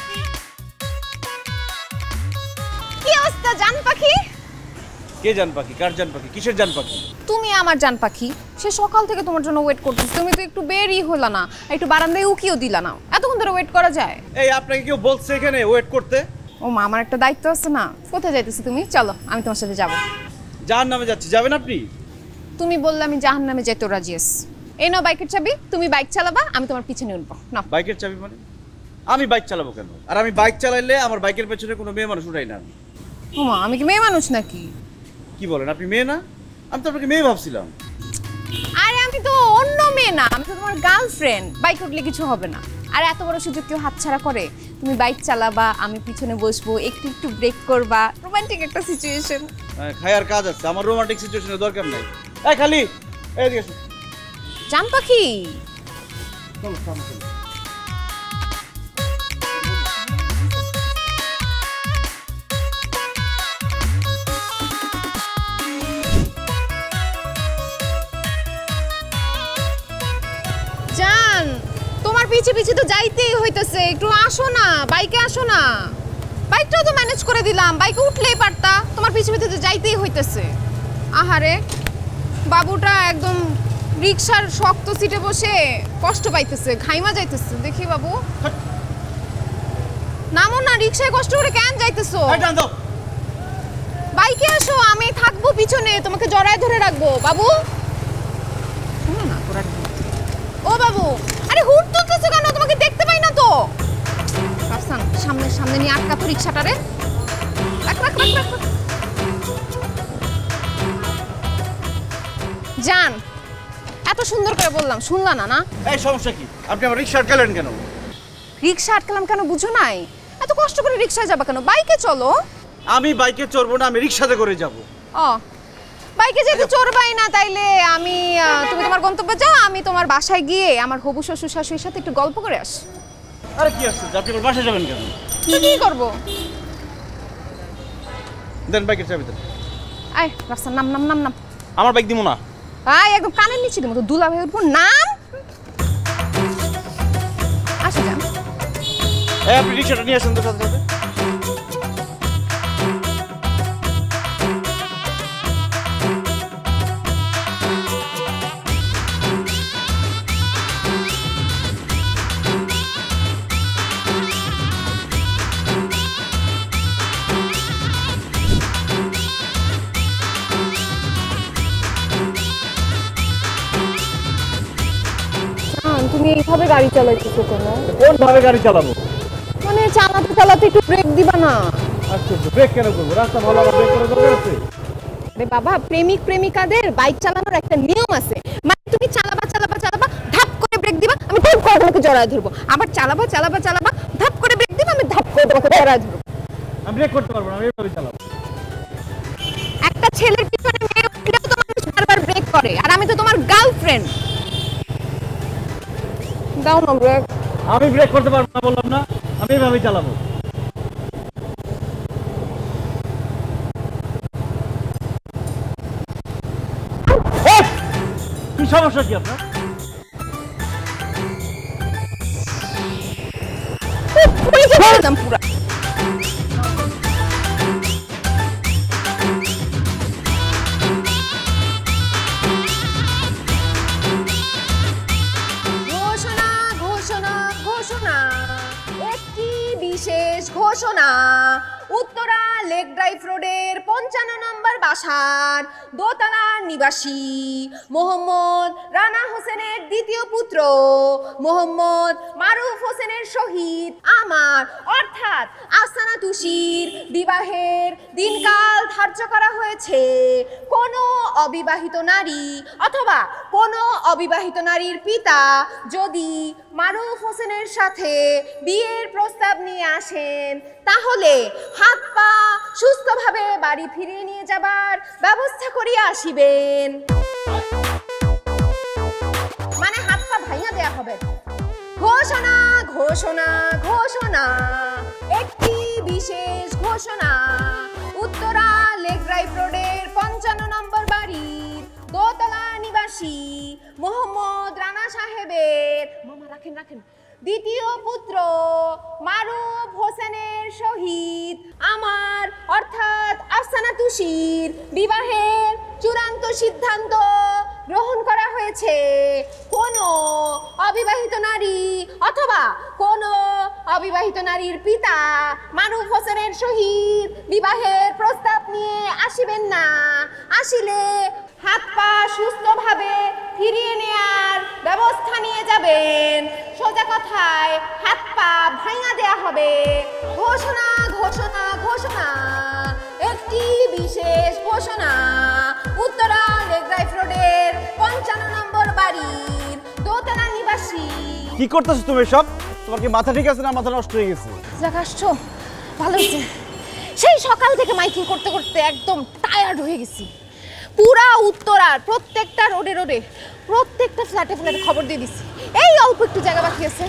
কি অবস্থা জান পাখি? কে জান পাখি? কার জান পাখি? কিসের জান পাখি? তুমি আমার জান পাখি। সে সকাল থেকে তোমার জন্য ওয়েট করতেছি, তুমি তো একটু বেরই হলা না, একটু বারান্দায় উকিও দিলা না। এতক্ষণ ধরে ওয়েট করা যায়? এই আপনাকে কেউ বলছে এখানে ওয়েট করতে? ও মা, আমার একটা দায়িত্ব আছে না। কোথায় যাইতেছি তুমি? চলো আমি তোমার সাথে যাব। জাহান্নামে যাচ্ছি, যাবেন আপনি? তুমি বললে আমি জাহান্নামে যেতে রাজি আছি। এই নাও বাইকের চাবি, তুমি বাইক চালাবা, আমি তোমার পিছনে উঠবো। না বাইকের চাবি মানে? আমি বাইক চালাবো কেন? আর আমি বাইক চালাইলে আমার বাইকের পেছনে কোনো মেয়ে মানুষ উঠাই না। ও মা, আমি কি মেয়ে মানুষ নাকি? কি বলেন, আপনি মেয়ে না? আমি তো আপনাকে মেয়ে ভাবছিলাম। আরে আমি তো অন্য মেয়ে না, আমি তো তোমার গার্লফ্রেন্ড। বাইক উঠলে কিছু হবে না। আর এত বড় সুযোগ কেউ হাতছাড়া করে? তুমি বাইক চালাবা, আমি পিছনে বসবো, একটু একটু ব্রেক করবা, রোমান্টিক একটা সিচুয়েশন। খায়ার কাজ আছে, আমার রোমান্টিক সিচুয়েশনের দরকার নাই। এই খালি এদিকে এসো। জান পাখি চলো সামনে চলো। জান, তোমার পিছে পিছে তো যাইতেই হইতেছে, একটু আসো না, বাইকে আসো না। বাইকটাও তো ম্যানেজ করে দিলাম, বাইকে উঠলেই পারতা। তোমার পিছে পিছে তো যাইতেই হইতেছে। আহারে, বাবুটা একদম রিকশার শক্ত সিটে বসে কষ্ট পাইতেছে, ঘাইমা যাইতেছে। দেখি বাবু, নামো না, রিকশায় কষ্ট করে কেন যাইতেছো? বাইকে আসো, আমি থাকবো পিছনে, তোমাকে জড়ায় ধরে রাখবো। বাবু শোনো না, ও বাবু, আরে হুট তুলতেছো কেন? তোমাকে দেখতে পাই না তো। রাফসান, সামনে সামনে নিয়ে আটকা তো রিকশাটারে। রাখ রাখ রাখ রাখ। জান, এত সুন্দর করে বললাম, শুনলা না? না এই সমস্যা কি? আপনি আমার রিকশা আটকালেন কেন? রিকশা আটকালাম কেন বুঝো নাই? এত কষ্ট করে রিকশায় যাবা কেন? বাইকে চলো। আমি বাইকে চড়বো না, আমি রিকশাতে করে যাব। ও, বাইকে যেতে চড়বাই না, তাইলে আমি তুমি তোমার গন্তব্যে যাও, আমি তোমার বাসায় গিয়ে আমার হবু শ্বশুর শাশুড়ির সাথে একটু গল্প করে আসি। আরে কি আসছে, আপনি আমার বাসায় যাবেন কেন? কি করবো? দেন বাইকের চাবি দেন। আয় রাস্তা, নাম নাম নাম নাম। আমার বাইক দিব না। আয় একদম কানের নিচে দিব তো, দুলা ভাই উঠবো। নাম। আসো যান। এই আপনি রিকশাটা নিয়ে আসেন তো সাথে সাথে। তুমি এইভাবে গাড়ি চালাইতেছো কেন? কোন ভাবে গাড়ি চালাবো? মানে চালাতে চালাতে একটু ব্রেক দিবা না? আচ্ছা, ব্রেক কেন করবো? রাস্তা ভালো, আবার ব্রেক করার দরকার আছে? আরে বাবা, প্রেমিক প্রেমিকাদের বাইক চালানোর একটা নিয়ম আছে। মানে তুমি চালাবা চালাবা চালাবা, ধাপ করে ব্রেক দিবা, আমি ধাপ করে তোমাকে জড়ায় ধরবো। আবার চালাবা চালাবা চালাবা, ধাপ করে ব্রেক দিবা, আমি ধাপ করে তোমাকে জড়ায় ধরবো। আমি ব্রেক করতে পারবো না, আমি এইভাবে চালাবো। একটা ছেলের পিছনে মেয়ে উঠলেও তো মানুষ বারবার ব্রেক করে, আর আমি তো তোমার গার্লফ্রেন্ড। দাও না ব্রেক। আমি ব্রেক করতে পারবো না বললাম না, আমি এইভাবে চালাবো। কি সমস্যা কি আপনার? পুরা ঘোষণা ঘোষণা ঘোষণা, একটি বিশেষ ঘোষণা। উত্তরা লেক ড্রাইভ রোডের 55 নম্বর বাসার দোতলার নিবাসী মোহাম্মদ রানা হোসেনের দ্বিতীয় পুত্র মোহাম্মদ মারুফ হোসেনের সহিত আমার অর্থাৎ আফসানা তুষির বিবাহের দিনকাল ধার্য করা হয়েছে। কোনো অবিবাহিত নারী অথবা কোনো অবিবাহিত নারীর পিতা যদি মারুফ হোসেনের সাথে বিয়ের প্রস্তাব নিয়ে আসেন তাহলে হাত পা সুস্থভাবে বাড়ি ফিরিয়ে নিয়ে যাবার ব্যবস্থা করিয়া আসিবেন। মানে হাত পা ভাইয়া দেয়া হবে। ঘোষণা ঘোষণা ঘোষণা, একটি বিশেষ ঘোষণা। উত্তরা লেক ড্রাইভ রোডের 55 নম্বর বাড়ির দোতলা নিবাসী মোহাম্মদ রানা সাহেবের মামা রাখেন দ্বিতীয় পুত্র মারুফ হোসেনের সহিত আমার অর্থাৎ আফসানা তুষির বিবাহের চূড়ান্ত সিদ্ধান্ত গ্রহণ করা হয়েছে। কোনো অবিবাহিত নারী অথবা কোনো অবিবাহিত নারীর পিতা মারুফ হোসেনের সহিত বিবাহের প্রস্তাব নিয়ে আসিবেন না। আসিলে হাত পা সুস্থভাবে ফিরিয়ে নেয়ার ব্যবস্থা নিয়ে যাবেন। সোজা কথায় হাত পা ভাঙা দেয়া হবে। ঘোষণা ঘোষণা ঘোষণা, একটি বিশেষ ঘোষণা। উত্তরা লেক ড্রাইভ রোডের 55 নম্বর বাড়ির দোতলা নিবাসী। কি করতেছো তুমি সব? তোমার কি মাথা ঠিক আছে না মাথা নষ্ট হয়ে গেছে? যাক আসছো, ভালো হয়েছে। সেই সকাল থেকে মাইকিং করতে করতে একদম টায়ার্ড হয়ে গেছি। পুরা উত্তরার প্রত্যেকটা রোডে রোডে প্রত্যেকটা ফ্ল্যাটে ফ্ল্যাটে খবর দিয়ে দিছি। এই অল্প একটু জায়গা বাকি আছে,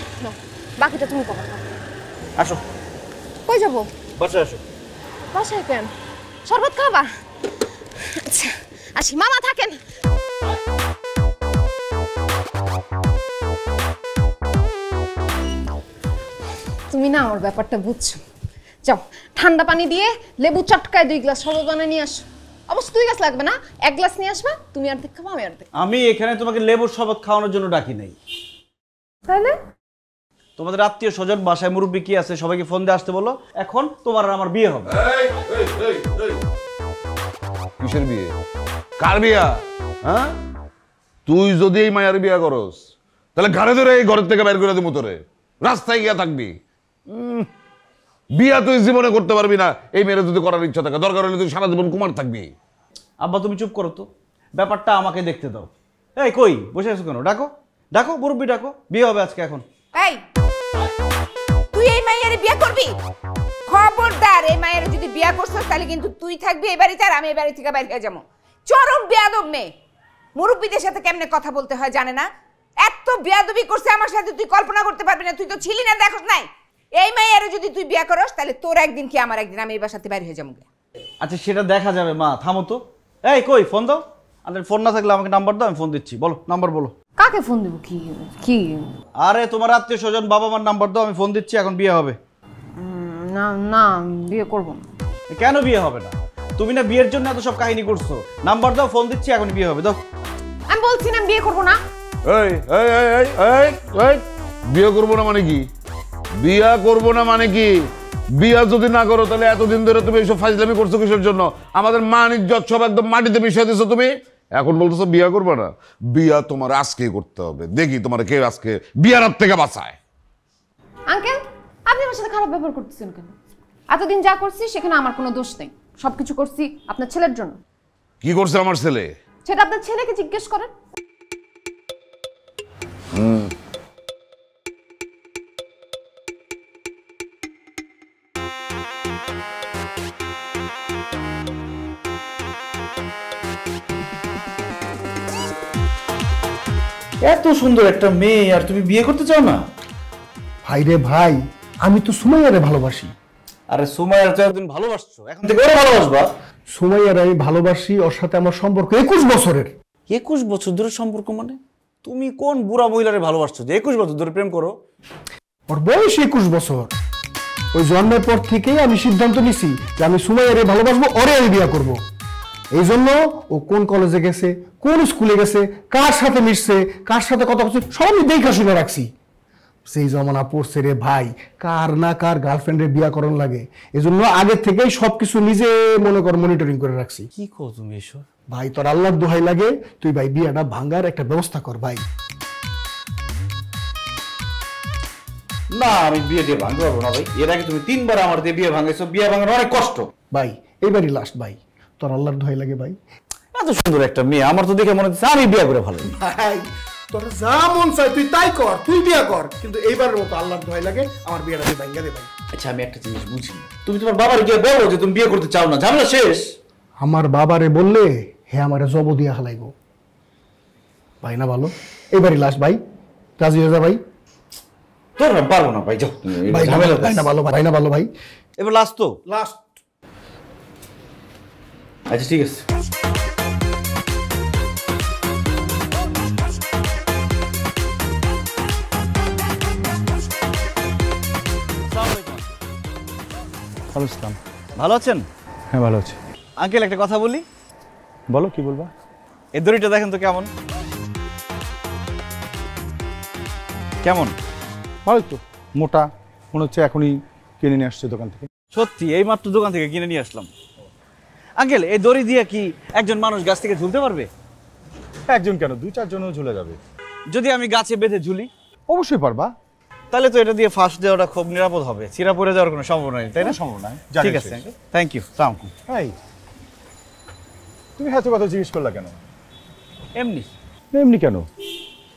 বাকিটা তুমি করো। আসো। কই যাবো? বাসায় আসো। বাসায় কেন? শরবত খাবা? আচ্ছা আসি, মামা থাকেন। তুমি না আমার ব্যাপারটা বুঝছো। যাও ঠান্ডা পানি দিয়ে লেবু চটকায় 2 গ্লাস শরবত বানিয়ে নিয়ে আসো। অবশ্য 2 গ্লাস লাগবে না, 1 গ্লাস নিয়ে আসবা। তুমি অর্ধেক খাবো, আমি অর্ধেক। আমি এখানে তোমাকে লেবুর শরবত খাওয়ানোর জন্য ডাকি নাই। তাহলে তোমাদের আত্মীয় স্বজন বাসায় মুরব্বী কি আছে সবাইকে ফোন দিয়ে আসতে বলো। এখন তোমার আর আমার বিয়ে হবে। কিসের বিয়ে? কার বিয়া? হ্যাঁ, তুই যদি এই মায়ের বিয়া করস তাহলে ঘরে ধরে এই ঘরের থেকে বের করে দেবো তোরে, রাস্তায় গিয়া থাকবি। বিয়া তুই জীবনে করতে পারবি না। এই মেয়ের যদি করার ইচ্ছা থাকে, দরকার হলে তুই সারা জীবন কুমার থাকবি। আব্বা তুমি চুপ করো তো, ব্যাপারটা আমাকে দেখতে দাও। এই কই বসে আছো কেন? ডাকো ডাকো, মুরব্বী ডাকো, বিয়ে হবে আজকে এখন। এই তুই এই মাইয়ারে বিয়ে করবি? খবরদার, এই মাইয়ারে যদি বিয়ে করছস তাহলে কিন্তু তুই থাকবি এই বাড়িতে আর আমি এই বাড়ি থেকে বাইরে হয়ে যাবো। চরম বেয়াদব মেয়ে, মুরব্বীদের সাথে কেমনে কথা বলতে হয় জানে না। এত বেয়াদবি করছে আমার সাথে, তুই কল্পনা করতে পারবি না। তুই তো ছিলি না, দেখোস নাই। এই মাইয়ারে যদি তুই বিয়ে করস তাহলে তোর একদিন কি আমার একদিন, আমি এই বাসাতে বাইরে হয়ে যাবো। আচ্ছা সেটা দেখা যাবে মা, থামো তো। এই কই ফোন দাও। আপনার ফোন না থাকলে আমাকে নাম্বার দাও, আমি ফোন দিচ্ছি। বলো নাম্বার বলো। কাকে ফোন দেব? কি কি? আরে তোমার আত্মীয় স্বজন বাবা মার নাম্বার দাও, আমি ফোন দিচ্ছি। এখন বিয়ে হবে? না না, বিয়ে করব না। কেন বিয়ে হবে না? তুমি না বিয়ের জন্য এত সব কাহিনী করছো। নাম্বার দাও, ফোন দিচ্ছি, এখন বিয়ে হবে। দাও। আমি বলছি না বিয়ে করব না। এই এই এই এই এই বিয়ে করবো না মানে কি? বিয়া করবো না মানে কি? বিয়া যদি না করো তাহলে এতদিন ধরে তুমি এইসব ফাজলামি করছো কিসের জন্য? আমাদের মান ইজ্জত সব একদম মাটিতে মিশিয়ে দিছো তুমি। এখন বলতেছো বিয়া করবে না? বিয়া তোমার আজকেই করতে হবে। দেখি তোমার কে আজকে বিয়ার হাত থেকে বাঁচায়। আঙ্কেল, আপনি আমার সাথে খারাপ ব্যবহার করতেছেন কেন? এতদিন যা করছি সেখানে আমার কোনো দোষ নেই। সবকিছু করছি আপনার ছেলের জন্য। কি করছে আমার ছেলে? সেটা আপনার ছেলেকে জিজ্ঞেস করেন। এত সুন্দর একটা মেয়ে আর তুমি বিয়ে করতে চাও না? ভাই রে ভাই, আমি তো সুমাইয়ারে ভালোবাসি। আরে সুমাইয়ার তো একদিন ভালোবাসছো, এখন থেকে ওরে ভালোবাসবা? সুমাইয়ারে আমি ভালোবাসি, ওর সাথে আমার সম্পর্ক 21 বছরের। 21 বছর ধরে সম্পর্ক? মানে তুমি কোন বুড়া মহিলারে ভালোবাসছো যে 21 বছর ধরে প্রেম করো? ওর বয়স 21 বছর। ওই জন্মের পর থেকেই আমি সিদ্ধান্ত নিছি যে আমি সুমাইয়ারে ভালোবাসবো, ওরে আমি বিয়ে করব। এই জন্য ও কোন কলেজে গেছে, কোন স্কুলে গেছে, কার সাথে মিশছে, কার সাথে কথা বলছে সব আমি দেখা শুনে রাখছি। সেই জমানা পড়ছে রে ভাই, কার না কার গার্লফ্রেন্ডের বিয়া করণ লাগে, এজন্য আগে থেকেই সবকিছু নিজে মনে কর মনিটরিং করে রাখছি। কি কো তুমি এসব? ভাই তোর আল্লাহর দোহাই লাগে, তুই ভাই বিয়াটা ভাঙার একটা ব্যবস্থা কর ভাই। না আমি বিয়ে দিয়ে ভাঙতে পারবো না ভাই। এর আগে তুমি 3 বার আমার দিয়ে বিয়ে ভাঙাইছো, বিয়ে ভাঙার অনেক কষ্ট। ভাই এইবারই লাস্ট ভাই, তোর আল্লাহর দোহাই লাগে ভাই। এত সুন্দর একটা মেয়ে, আমার তো দেখে মনে হচ্ছে আমি বিয়ে করে ভালো। ভাই তোর যা মন চায় তুই তাই কর, তুই বিয়া কর, কিন্তু এইবারের মতো আল্লাহর দোহাই লাগে আমার বিয়েটা তুই ভাঙা দে ভাই। আচ্ছা আমি একটা জিনিস বুঝি, তুমি তোমার বাবার গিয়ে বলো যে তুমি বিয়ে করতে চাও না, ঝামেলা শেষ। আমার বাবারে বললে হে আমারে জব দিয়া হালাইব ভাই। না ভালো, এইবারই লাস্ট ভাই, রাজি হয়ে যা ভাই। তোর না পারবো না ভাই, যাও ভাই ঝামেলা ভাই। না ভালো ভাই, না ভালো ভাই। এবার লাস্ট তো লাস্ট। আচ্ছা ঠিক আছে। ভালো আছেন? হ্যাঁ ভালো আছি। আঙ্কেল একটা কথা বলি। বলো, কি বলবা? এই দড়িটা দেখেন তো কেমন কেমন? ভালো তো, মোটা মনে হচ্ছে এখনই কিনে নিয়ে আসছে দোকান থেকে। সত্যি এই মাত্র দোকান থেকে কিনে নিয়ে আসলাম। আঙ্কেল এই দড়ি দিয়ে কি একজন মানুষ গাছ থেকে ঝুলতে পারবে? একজন কেন, 2-4 জনও ঝুলে যাবে। যদি আমি গাছে বেঁধে ঝুলি? অবশ্যই পারবা। তাহলে তো এটা দিয়ে ফার্স্ট দেওয়াটা খুব নিরাপদ হবে, চিরা পড়ে যাওয়ার কোনো সম্ভাবনা নেই, তাই না? সম্ভাবনা নেই। ঠিক আছে, থ্যাংক ইউ। সালাম আলাইকুম। এই তুমি এত কথা জিজ্ঞেস করলা কেন? এমনি। এমনি কেন,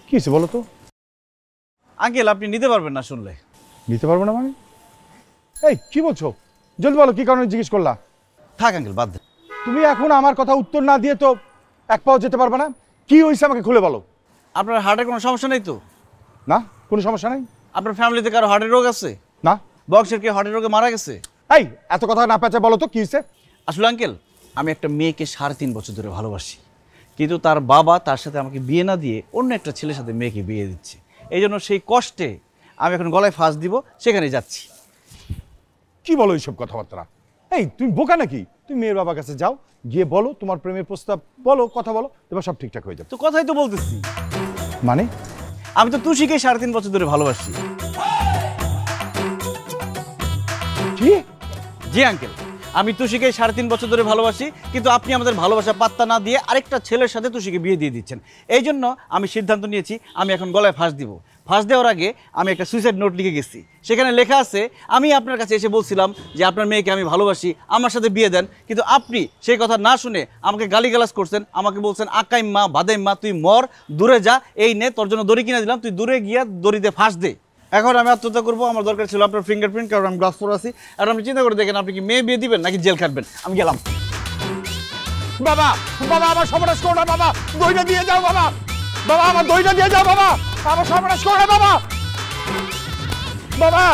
কি হয়েছে বলো তো? আঙ্কেল আপনি নিতে পারবেন না শুনলে। নিতে পারবো না মানে? এই কি বলছো, জলদি বলো, কি কারণে জিজ্ঞেস করলা? থাক আঙ্কেল বাদ দেন। তুমি এখন আমার কথা উত্তর না দিয়ে তো এক পাও যেতে পারবে না। কি হয়েছে আমাকে খুলে বলো। আপনার হার্টের কোনো সমস্যা নেই তো? না, কোনো সমস্যা নাই। আপনার ফ্যামিলিতে কারো হার্টের রোগ আছে? না। বংশের কেউ হার্টের রোগে মারা গেছে? এই এত কথা না পেঁচে বলো তো কি হয়েছে। আসলে আঙ্কেল আমি একটা মেয়েকে 3.5 বছর ধরে ভালোবাসি, কিন্তু তার বাবা তার সাথে আমাকে বিয়ে না দিয়ে অন্য একটা ছেলের সাথে মেয়েকে বিয়ে দিচ্ছে। এই জন্য সেই কষ্টে আমি এখন গলায় ফাঁস দিব, সেখানে যাচ্ছি। কি বলো এইসব কথাবার্তা? এই তুমি বোকা নাকি? তুমি মেয়ের বাবার কাছে যাও, গিয়ে বলো তোমার প্রেমের প্রস্তাব, বলো, কথা বলো, এবার সব ঠিকঠাক হয়ে যাবে। তো কথাই তো বলতেছি। মানে আমি তো তুষিকে 3.5 বছর ধরে ভালোবাসি। কি? জি আঙ্কেল, আমি তুষিকে 3.5 বছর ধরে ভালোবাসি, কিন্তু আপনি আমাদের ভালোবাসা পাত্তা না দিয়ে আরেকটা ছেলের সাথে তুষিকে বিয়ে দিয়ে দিচ্ছেন। এই জন্য আমি সিদ্ধান্ত নিয়েছি আমি এখন গলায় ফাঁস দিব। ফাঁস দেওয়ার আগে আমি একটা সুইসাইড নোট লিখে গেছি, সেখানে লেখা আছে আমি আপনার কাছে এসে বলছিলাম যে আপনার মেয়েকে আমি ভালোবাসি, আমার সাথে বিয়ে দেন, কিন্তু আপনি সেই কথা না শুনে আমাকে গালিগালাজ করছেন, আমাকে বলছেন আকাইম্মা বাদাইম্মা, তুই মর, দূরে যা, এই নে তোর জন্য দড়ি কিনে দিলাম, তুই দূরে গিয়া দড়িতে ফাঁস দে। এখন আমি আত্মহত্যা করবো, আমার দরকার ছিল আপনার ফিঙ্গারপ্রিন্ট, কারণ আমি গ্লাস পরে আছি। আর আপনি চিন্তা করে দেখেন আপনি কি মেয়ে বিয়ে দিবেন নাকি জেল খাটবেন। আমি গেলাম। বাবা, বাবা আমার সর্বনাশ করো না বাবা, দইটা দিয়ে যাও বাবা, বাবা আমার দইটা দিয়ে যাও বাবা, আমার সর্বনাশ করো না বাবা, বাবা,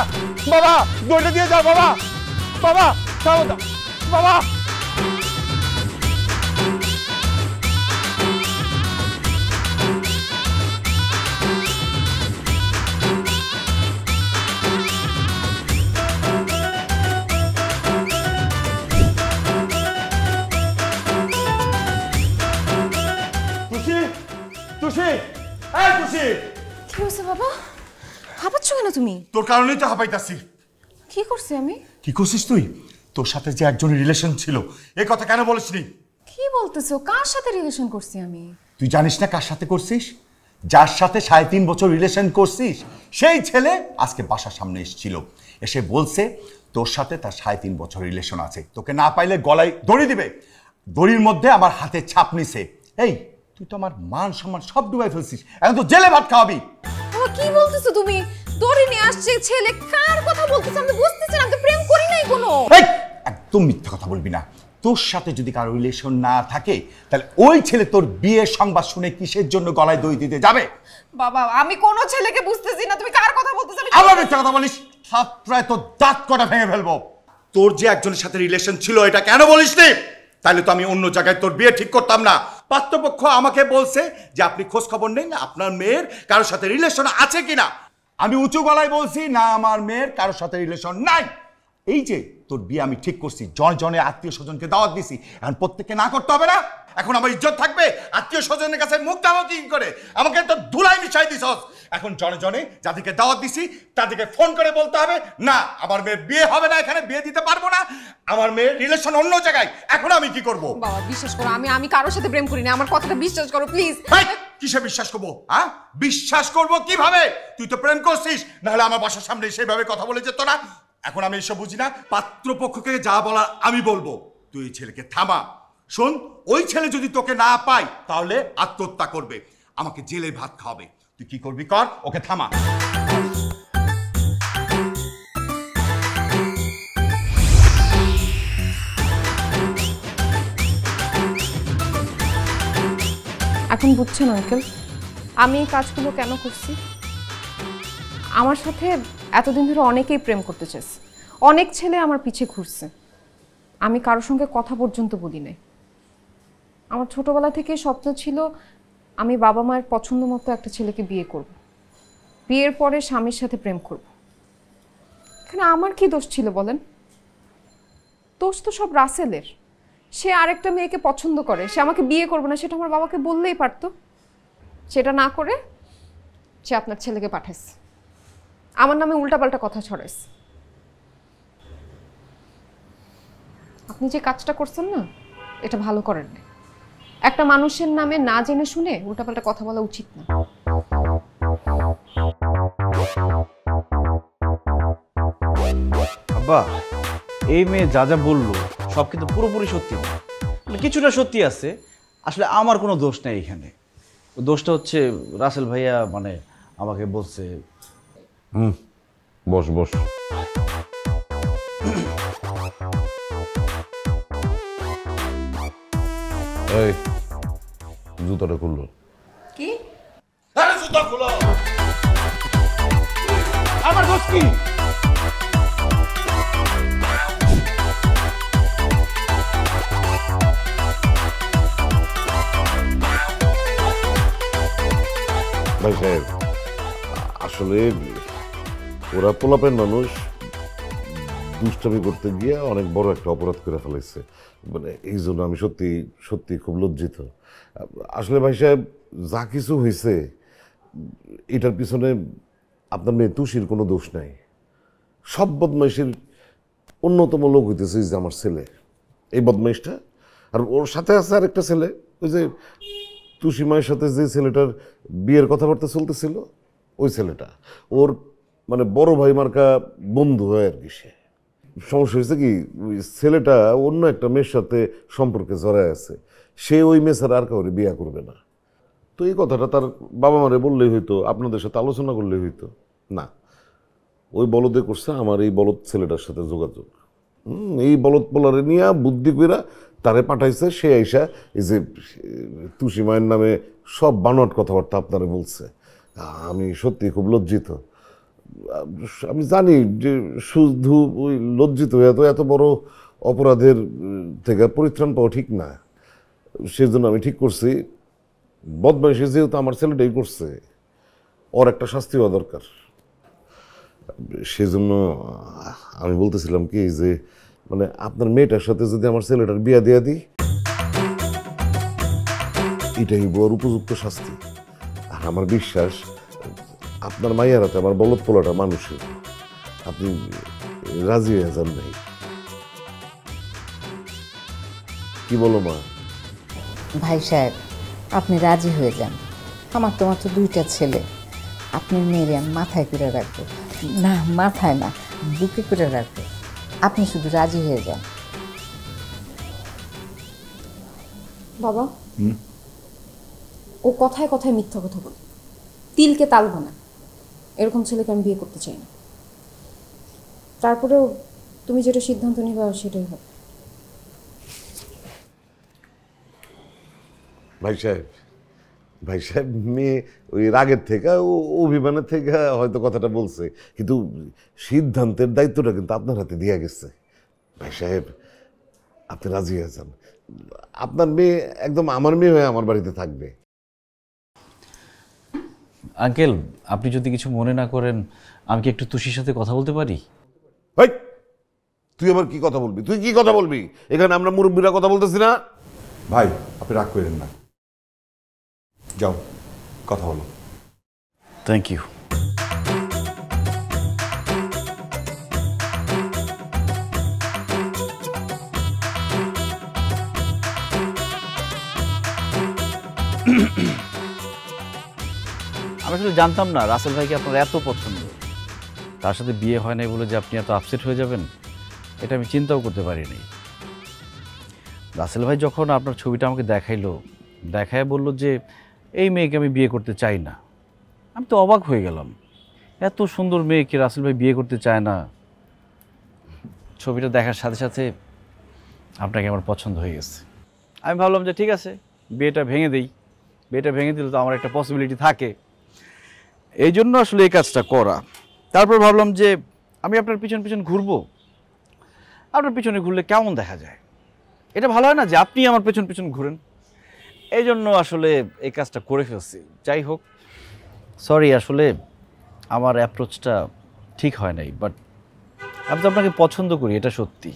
বাবা দইটা দিয়ে যাও বাবা, বাবা বাবা। কি হয়েছে বাবা, হাঁপাচ্ছ কেন তুমি? তোর কারণেই তো হাঁপাইতাছি। কি করছি আমি? কি করছিস তুই? তোর সাথে যে একজনের রিলেশন ছিল, এই কথা কেন বলিসনি? কি বলতেছো, কার সাথে রিলেশন করছি আমি? তুই জানিস না কার সাথে করছিস? যার সাথে 3.5 বছর রিলেশন করছিস সেই ছেলে আজকে বাসার সামনে এসেছিল, এসে বলছে তোর সাথে তার 3.5 বছর রিলেশন আছে, তোকে না পাইলে গলায় দড়ি দিবে। দড়ির মধ্যে আমার হাতে ছাপ নিছে। এই তুই তো আমার মান সম্মান সব ডুবাই ফেলছিস, এখন তো জেলে ভাত খাওয়াবি। বাবা কি বলতেছো তুমি? দড়ি নিয়ে আসছে ছেলে, কার কথা বলতেছো আমি বুঝতেছি না, আমি তো প্রেম করি নাই কোনো। একদম মিথ্যা কথা বলবি না। তোর সাথে যদি কারো রিলেশন না থাকে তাহলে ওই ছেলে তোর বিয়ের সংবাদ শুনে কিসের জন্য গলায় দই দিতে যাবে? বাবা আমি কোনো ছেলেকে বুঝতেছি না, তুমি কার কথা বলতেছো? আবার মিথ্যা কথা বলিস, থাপড়ায় তোর দাঁত কটা ভেঙে ফেলবো। তোর যে একজনের সাথে রিলেশন ছিল এটা কেন বলিসনি? তাহলে তো আমি অন্য জায়গায় তোর বিয়ে ঠিক করতাম না। পাত্রপক্ষ আমাকে বলছে যে আপনি খোঁজ খবর নেন আপনার মেয়ের কারোর সাথে রিলেশন আছে কিনা। আমি উঁচু গলায় বলছি না, আমার মেয়ের কারোর সাথে রিলেশন নাই। এই যে তোর বিয়ে আমি ঠিক করছি, জনে আত্মীয় স্বজনকে দাওয়াত দিছি, এখন প্রত্যেককে না করতে হবে না? এখন আমার ইজ্জত থাকবে আত্মীয় স্বজনের কাছে মুখ দাও কি করে? আমাকে তো ধুলাই মিশাই দিছস। এখন জনে যাদেরকে দাওয়াত দিছি তাদেরকে ফোন করে বলতে হবে না আমার মেয়ের বিয়ে হবে না, এখানে বিয়ে দিতে পারবো না, আমার মেয়ের রিলেশন অন্য জায়গায়। এখন আমি কি করব? বাবা বিশ্বাস করো, আমি কারোর সাথে প্রেম করি না, আমার কথাটা বিশ্বাস করো প্লিজ। কিসে বিশ্বাস করবো? হ্যাঁ, বিশ্বাস করবো কিভাবে? তুই তো প্রেম করছিস, নাহলে আমার বাসার সামনে সেভাবে কথা বলে যেত না। এখন আমি এসব বুঝি না, পাত্রপক্ষকে যা বলার আমি বলবো। তুই এই ছেলেকে থামা। শোন, ওই ছেলে যদি তোকে না পায় তাহলে আত্মহত্যা করবে, আমাকে জেলে ভাত খাওয়াবে। তুই কি করবি কর, ওকে থামা। এখন বুঝছেন আঙ্কেল আমি এই কাজগুলো কেন করছি? আমার সাথে এতদিন ধরে অনেকেই প্রেম করতে চেয়েছে, অনেক ছেলে আমার পিছে ঘুরছে, আমি কারোর সঙ্গে কথা পর্যন্ত বলি নাই। আমার ছোটবেলা থেকে স্বপ্ন ছিল আমি বাবা মায়ের পছন্দ মতো একটা ছেলেকে বিয়ে করব, বিয়ের পরে স্বামীর সাথে প্রেম করব। এখানে আমার কি দোষ ছিল বলেন? দোষ তো সব রাসেলের। সে আরেকটা মেয়েকে পছন্দ করে, সে আমাকে বিয়ে করবে না, সেটা আমার বাবাকে বললেই পারতো। সেটা না করে সে আপনার ছেলেকে পাঠাইছে, আমার নামে উল্টাপাল্টা কথা ছড়াইছে। আপনি যে কাজটা করছেন না, এটা ভালো করেন না। একটা মানুষের নামে না জেনে শুনে উল্টাপাল্টা কথা বলা উচিত না। আব্বা, এই মেয়ে যা যা বললো সব কিন্তু পুরোপুরি সত্যি না, কিছুটা সত্যি আছে। আসলে আমার কোনো দোষ নেই এখানে, দোষটা হচ্ছে রাসেল ভাইয়া মানে আমাকে বলছে। বস বস। এই জুতাটা খুললো কি? আরে জুতা খুলো। আমার দোষ কি? ভাই সাহেব, আসলে ওরা পোলাপেন মানুষ, দুষ্টামি করতে গিয়ে অনেক বড় একটা অপরাধ করে ফেলেছে। মানে এই জন্য আমি সত্যি সত্যি খুব লজ্জিত। আসলে ভাই সাহেব, যা কিছু হয়েছে এটার পিছনে আপনার মেয়ে তুষির কোনো দোষ নাই। সব বদমাইশের অন্যতম লোক হইতেছে যে আমার ছেলে, এই বদমাইশটা। আর ওর সাথে আছে আরেকটা ছেলে, ওই যে তুষি মায়ের সাথে যে ছেলেটার বিয়ের কথাবার্তা চলতেছিল, ওই ছেলেটা ওর মানে বড় ভাই মার্কা বন্ধু হয় আর কি। সে সমস্যা হয়েছে কি, ওই ছেলেটা অন্য একটা মেয়ের সাথে সম্পর্কে জড়ায় আছে, সে ওই মেয়ে ছাড়া আর কাউরে বিয়ে করবে না। তো এই কথাটা তার বাবা মারে বললেই হইতো, আপনাদের সাথে আলোচনা করলেই হইতো না। ওই বলদে করছে আমার এই বলদ ছেলেটার সাথে যোগাযোগ। এই বলদ পোলারে নিয়ে বুদ্ধি কইরা তারে পাঠাইছে। সে আইসা এই যে তুষি মায়ের নামে সব বানোয়াট কথাবার্তা আপনারে বলছে। আমি সত্যি খুব লজ্জিত। আমি জানি যে শুধু ওই লজ্জিত হয়ে এত বড় অপরাধের থেকে পরিত্রাণ পাওয়া ঠিক না। সেজন্য আমি ঠিক করছি, বদমাইশি যেহেতু আমার ছেলেটাই করছে, ওর একটা শাস্তি হওয়া দরকার। সেজন্য আমি বলতেছিলাম কি যে মানে আপনার মেয়েটার সাথে যদি আমার ছেলেটার বিয়া দিয়া দিই, এটাই বড় উপযুক্ত শাস্তি। আর আমার বিশ্বাস আপনার মাইয়ার হাতে আমার বলদ পোলাটা মানুষের, আপনি রাজি হয়ে যান নাই। কি বলো মা? ভাই সাহেব, আপনি রাজি হয়ে যান। আমার তো মাত্র দুইটা ছেলে, আপনি মেয়েরে আমি মাথায় করে রাখবো, না মাথায় না বুকে করে রাখবো। আপনি শুধু রাজি হয়ে যান। বাবা, ও কথায় কথায় মিথ্যা কথা বলে, তিলকে তাল বানায়। এরকম ছেলেকে আমি বিয়ে করতে চাই না। তারপরেও তুমি যেটা সিদ্ধান্ত নিবা সেটাই হবে। ভাই সাহেব মেয়ে ওই রাগের থেকে ও অভিমানের থেকে হয়তো কথাটা বলছে, কিন্তু সিদ্ধান্তের দায়িত্বটা কিন্তু আপনার হাতে দেওয়া গেছে। ভাই সাহেব, আপনি রাজি হয়ে যান। আপনার মেয়ে একদম আমার মেয়ে হয়ে আমার বাড়িতে থাকবে। আঙ্কেল, আপনি যদি কিছু মনে না করেন, আমি কি একটু তুষির সাথে কথা বলতে পারি? তুই আবার কি কথা বলবি? তুই কি কথা বলবি? এখানে আমরা মুরব্বীরা কথা বলতেছি না? ভাই আপনি রাগ করেন না, যাও কথা বলো। Thank you. আমি আসলে জানতাম না রাসেল ভাইকে আপনার এত পছন্দ। তার সাথে বিয়ে হয় নাই বলে যে আপনি এত আপসেট হয়ে যাবেন, এটা আমি চিন্তাও করতে পারিনি। রাসেল ভাই যখন আপনার ছবিটা আমাকে দেখায় বলল যে এই মেয়েকে আমি বিয়ে করতে চাই না, আমি তো অবাক হয়ে গেলাম। এত সুন্দর মেয়েকে রাসেল ভাই বিয়ে করতে চায় না। ছবিটা দেখার সাথে সাথে আপনাকে আমার পছন্দ হয়ে গেছে। আমি ভাবলাম যে ঠিক আছে, বিয়েটা ভেঙে দিই। বিয়েটা ভেঙে দিলে তো আমার একটা পসিবিলিটি থাকে, এই জন্য আসলে এই কাজটা করা। তারপর ভাবলাম যে আমি আপনার পিছন পিছন ঘুরবো, আপনার পিছনে ঘুরলে কেমন দেখা যায়, এটা ভালো হয় না যে আপনি আমার পেছন পেছন ঘুরেন। এই জন্য আসলে এই কাজটা করে ফেলছি। যাই হোক, সরি, আসলে আমার অ্যাপ্রোচটা ঠিক হয় নাই, বাট আমি তো আপনাকে পছন্দ করি, এটা সত্যি।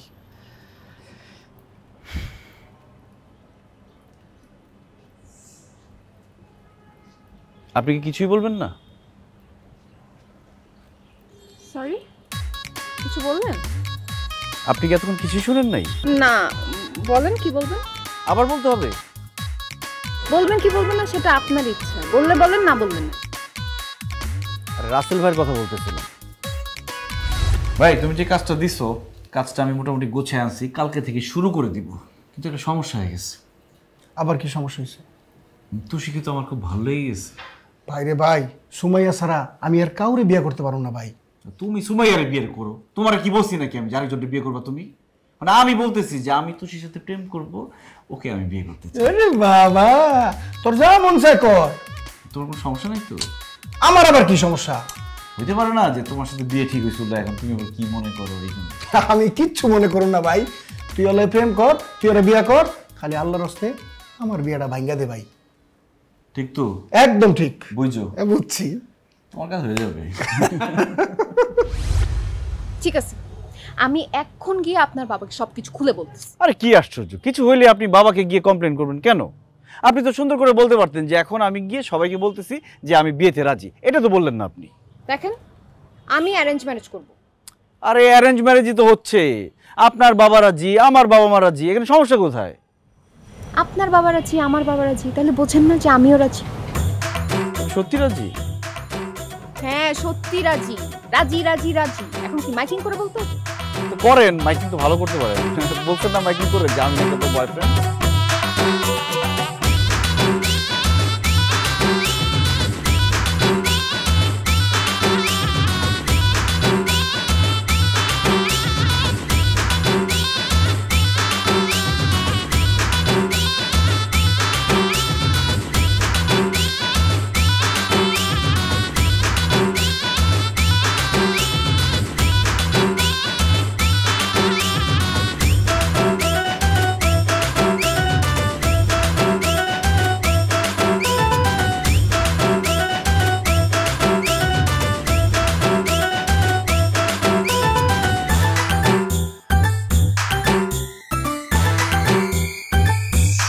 আপনি কি কিছুই বলবেন না? সরি, কিছু বলবেন? আপনি কি এতক্ষণ কিছুই শুনেন নাই? না, বলেন কি বলবেন। আবার বলতে হবে? বলবেন কি বলবেন না সেটা আপনার ইচ্ছা, বললে বলেন, না বলবেন না। রাসেল ভাইয়ের কথা বলতেছিলাম। ভাই তুমি যে কাজটা দিছো, কাজটা আমি মোটামুটি গোছায় আনছি, কালকে থেকে শুরু করে দিব। কিন্তু একটা সমস্যা হয়ে গেছে। আবার কি সমস্যা হয়েছে? তুষিকে তো আমার খুব ভালো লেগে গেছে। ভাইরে ভাই, সুমাইয়া ছাড়া আমি আর কাউরে বিয়ে করতে পারবো না ভাই। তুমি সুমাইয়ারে বিয়ে করো, তোমার কি বলছি নাকি আমি আরেকজনকে বিয়ে করবা? তুমি মানে আমি বলতেছি যে আমি তুষির সাথে প্রেম করব, ওকে আমি বিয়ে করতে চাই। আরে বাবা, তোর যা মন চায় কর। তোমার কোনো সমস্যা নাই তো? আমার আবার কি সমস্যা? হইতে পারে না যে তোমার সাথে বিয়ে ঠিক হয়েছিল, এখন তুমি আবার কি মনে করো? এই জন্য আমি কিচ্ছু মনে করো না ভাই, তুই ওলে প্রেম কর, তুই ওরা বিয়ে কর, খালি আল্লাহর হস্তে আমার বিয়েটা ভাঙ্গা দে ভাই। ঠিক তো? একদম ঠিক। বুঝছো? বুঝছি। তোমার কাছে হয়ে যাবে। ঠিক আছে, আমি এখন গিয়ে আপনার বাবাকে সবকিছু খুলে বলতেছি। আরে কি আশ্চর্য, কিছু হইলে আপনি বাবাকে গিয়ে কমপ্লেন করবেন কেন? আপনি তো সুন্দর করে বলতে পারতেন যে এখন আমি গিয়ে সবাইকে বলতেছি যে আমি বিয়েতে রাজি। এটা তো বললেন না আপনি। দেখেন, আমি অ্যারেঞ্জ ম্যারেজ করব। আরে অ্যারেঞ্জ ম্যারেজই তো হচ্ছে, আপনার বাবা রাজি, আমার বাবা মা রাজি, এখানে সমস্যা কোথায়? আপনার বাবা রাজি, আমার বাবা রাজি, তাহলে বোঝেন না যে আমিও রাজি। সত্যি রাজি? হ্যাঁ সত্যি রাজি, রাজি রাজি রাজি। এখন কি মাইকিং করে বলতে হবে? করেন, মাইকিং তো ভালো করতে পারেন। বলছেন না মাইকিং করে যে আমি একটা বয়ফ্রেন্ড।